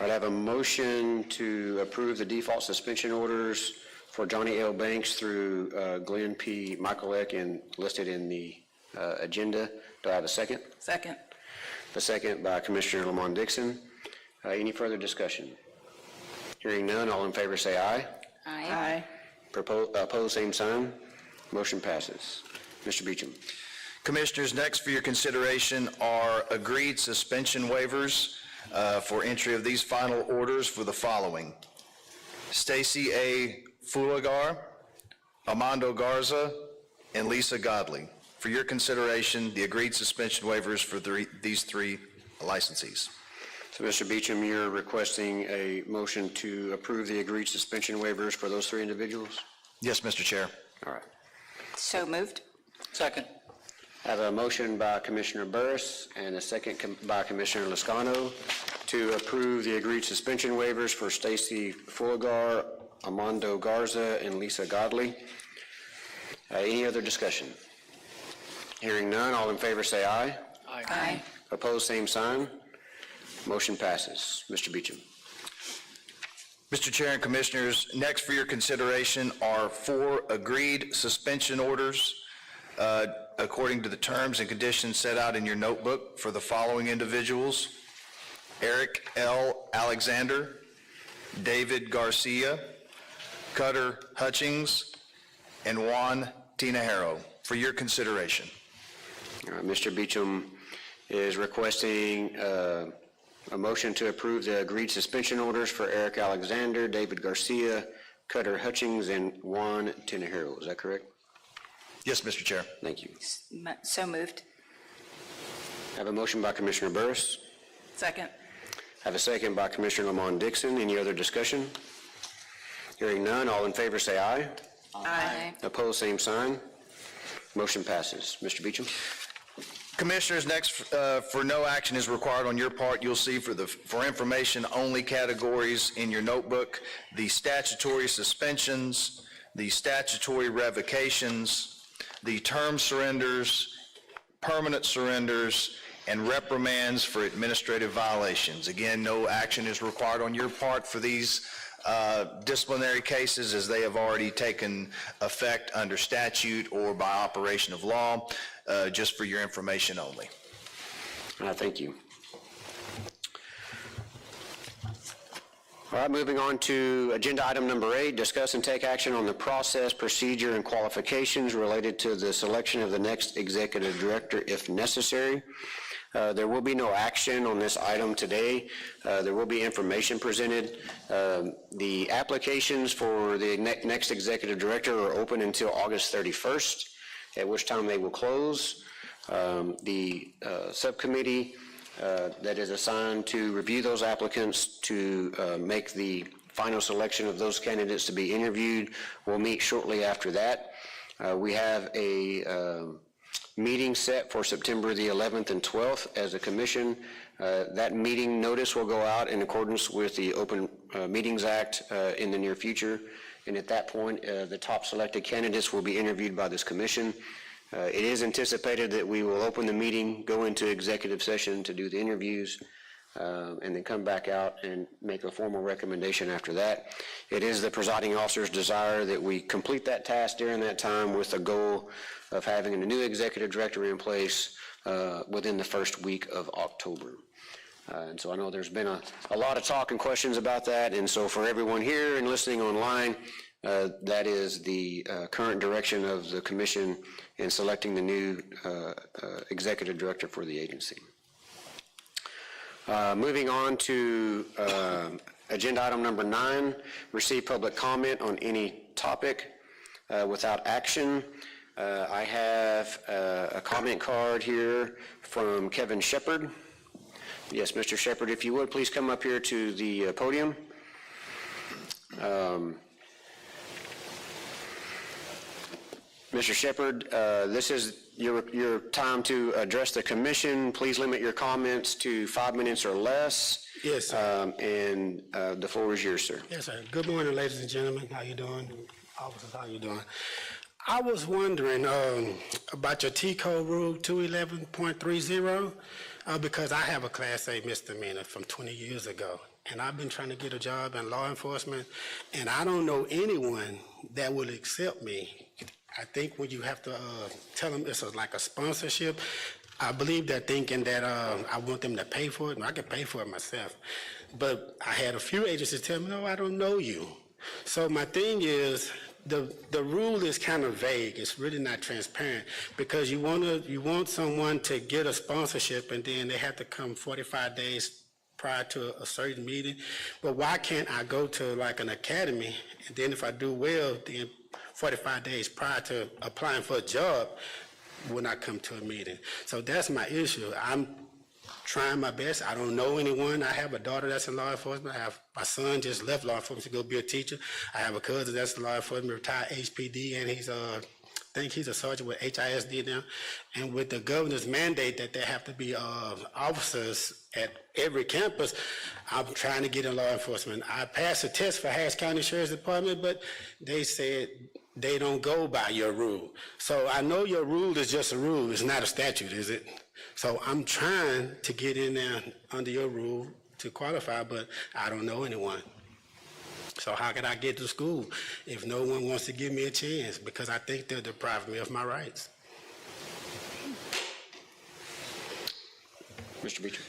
A: I'd have a motion to approve the default suspension orders for Johnny L. Banks through Glenn P. Michalek and listed in the agenda. Do I have a second?
G: Second.
A: A second by Commissioner Lamont Dixon. Any further discussion? Hearing none, all in favor say aye.
B: Aye.
A: Opposed, same sign. Motion passes. Mr. Beecham.
E: Commissioners, next for your consideration are agreed suspension waivers for entry of these final orders for the following: Stacy A. Fulagar, Armando Garza, and Lisa Godley. For your consideration, the agreed suspension waivers for these 3 licensees.
A: So, Mr. Beecham, you're requesting a motion to approve the agreed suspension waivers for those 3 individuals?
E: Yes, Mr. Chair.
A: All right.
B: So moved.
L: Second.
A: I have a motion by Commissioner Burris and a second by Commissioner Lascano to approve the agreed suspension waivers for Stacy Fulagar, Armando Garza, and Lisa Godley. Any other discussion? Hearing none, all in favor say aye.
B: Aye.
A: Opposed, same sign. Motion passes. Mr. Beecham.
E: Mr. Chair and Commissioners, next for your consideration are 4 agreed suspension orders according to the terms and conditions set out in your notebook for the following individuals: Eric L. Alexander, David Garcia, Cutter Hutchings, and Juan Tinajero, for your consideration.
A: Mr. Beecham is requesting a motion to approve the agreed suspension orders for Eric Alexander, David Garcia, Cutter Hutchings, and Juan Tinajero. Is that correct?
E: Yes, Mr. Chair.
A: Thank you.
B: So moved.
A: I have a motion by Commissioner Burris.
G: Second.
A: I have a second by Commissioner Lamont Dixon. Any other discussion? Hearing none, all in favor say aye.
B: Aye.
A: Opposed, same sign. Motion passes. Mr. Beecham.
E: Commissioners, next for no action is required on your part, you'll see for information only categories in your notebook: the statutory suspensions, the statutory revocations, the term surrenders, permanent surrenders, and reprimands for administrative violations. Again, no action is required on your part for these disciplinary cases, as they have already taken effect under statute or by operation of law, just for your information only.
A: Thank you. All right, moving on to agenda item number 8, discuss and take action on the process, procedure, and qualifications related to the selection of the next executive director if necessary. There will be no action on this item today. There will be information presented. The applications for the next executive director are open until August 31st, at which time they will close. The subcommittee that is assigned to review those applicants to make the final selection of those candidates to be interviewed will meet shortly after that. We have a meeting set for September the 11th and 12th as a commission. That meeting notice will go out in accordance with the Open Meetings Act in the near future. And at that point, the top selected candidates will be interviewed by this commission. It is anticipated that we will open the meeting, go into executive session to do the interviews, and then come back out and make a formal recommendation after that. It is the presiding officer's desire that we complete that task during that time with the goal of having a new executive director in place within the first week of October. And so I know there's been a lot of talk and questions about that, and so for everyone here and listening online, that is the current direction of the commission in selecting the new executive director for the agency. Moving on to agenda item number 9, receive public comment on any topic without action. I have a comment card here from Kevin Shepard. Yes, Mr. Shepard, if you would, please come up here to the podium. Mr. Shepard, this is your time to address the commission. Please limit your comments to 5 minutes or less.
P: Yes, sir.
A: And the floor is yours, sir.
P: Yes, sir. Good morning, ladies and gentlemen. How you doing? Officers, how you doing? I was wondering about your TCOLE rule 211.30 because I have a Class A misdemeanor from 20 years ago, and I've been trying to get a job in law enforcement, and I don't know anyone that will accept me. I think when you have to tell them it's like a sponsorship, I believe they're thinking that I want them to pay for it. No, I can pay for it myself. But I had a few agencies tell me, no, I don't know you. So my thing is, the rule is kind of vague. It's really not transparent because you want someone to get a sponsorship and then they have to come 45 days prior to a certain meeting. But why can't I go to like an academy and then if I do well, then 45 days prior to applying for a job when I come to a meeting? So that's my issue. I'm trying my best. I don't know anyone. I have a daughter that's in law enforcement. My son just left law enforcement to go be a teacher. I have a cousin that's in law enforcement, retired HPD, and he's I think he's a sergeant with HISD now. And with the governor's mandate that there have to be officers at every campus, I'm trying to get in law enforcement. I passed a test for Harris County Sheriff's Department, but they said they don't go by your rule. So I know your rule is just a rule. It's not a statute, is it? So I'm trying to get in there under your rule to qualify, but I don't know anyone. So how can I get to school if no one wants to give me a chance? Because I think they're depriving me of my rights.
A: Mr. Beecher.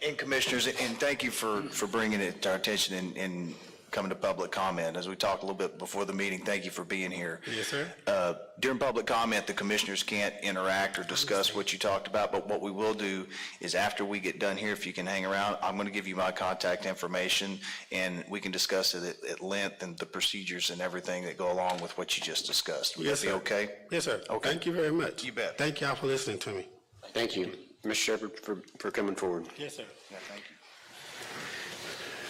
E: And Commissioners, and thank you for bringing it to our attention and coming to public comment. As we talked a little bit before the meeting, thank you for being here.
P: Yes, sir.
E: During public comment, the commissioners can't interact or discuss what you talked about, but what we will do is after we get done here, if you can hang around, I'm going to give you my contact information, and we can discuss it at length and the procedures and everything that go along with what you just discussed. Would that be okay?
P: Yes, sir.
E: Okay.
P: Thank you very much.
E: You bet.
P: Thank y'all for listening to me.
A: Thank you, Mr. Shepard, for coming forward.
P: Yes, sir.
E: Yeah, thank you.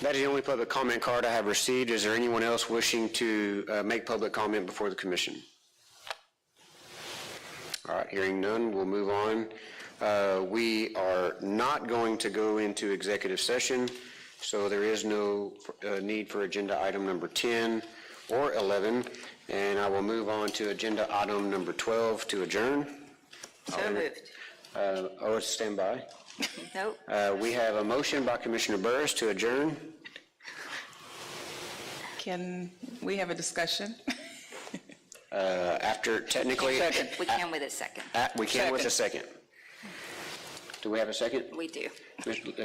A: That is the only public comment card I have received. Is there anyone else wishing to make public comment before the commission? All right, hearing none, we'll move on. We are not going to go into executive session, so there is no need for agenda item number 10 or 11, and I will move on to agenda item number 12 to adjourn.
B: So moved.
A: Or stand by.
B: Nope.
A: We have a motion by Commissioner Burris to adjourn.
H: Can we have a discussion?
A: After technically.
B: We can with a second.
A: We can with a second. Do we have a second?
B: We do.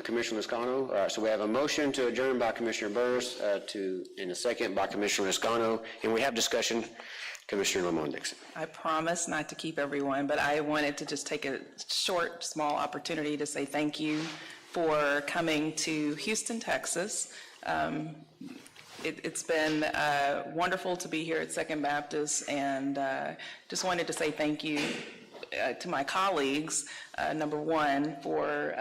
A: Commissioner Liscano. All right, so we have a motion to adjourn by Commissioner Burris, in a second by Commissioner Liscano, and we have discussion. Commissioner Lamont Dixon.
H: I promise not to keep everyone, but I wanted to just take a short, small opportunity to say thank you for coming to Houston, Texas. It's been wonderful to be here at Second Baptist, and just wanted to say thank you to my colleagues, number one, for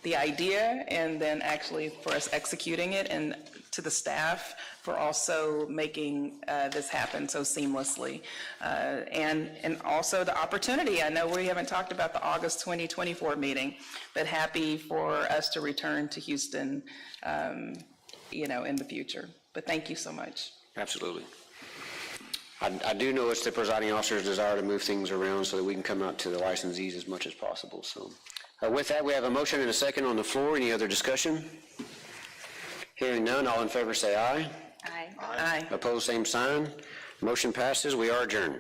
H: the idea, and then actually for us executing it, and to the staff for also making this happen so seamlessly. And also the opportunity. I know we haven't talked about the August 2024 meeting, but happy for us to return to Houston, in the future. But thank you so much.
A: Absolutely. I do know it's the presiding officer's desire to move things around so that we can come out to the licensees as much as possible. So with that, we have a motion and a second on the floor. Any other discussion? Hearing none, all in favor say aye.
B: Aye.
H: Aye.
A: Opposed, same sign. Motion passes. We are adjourned.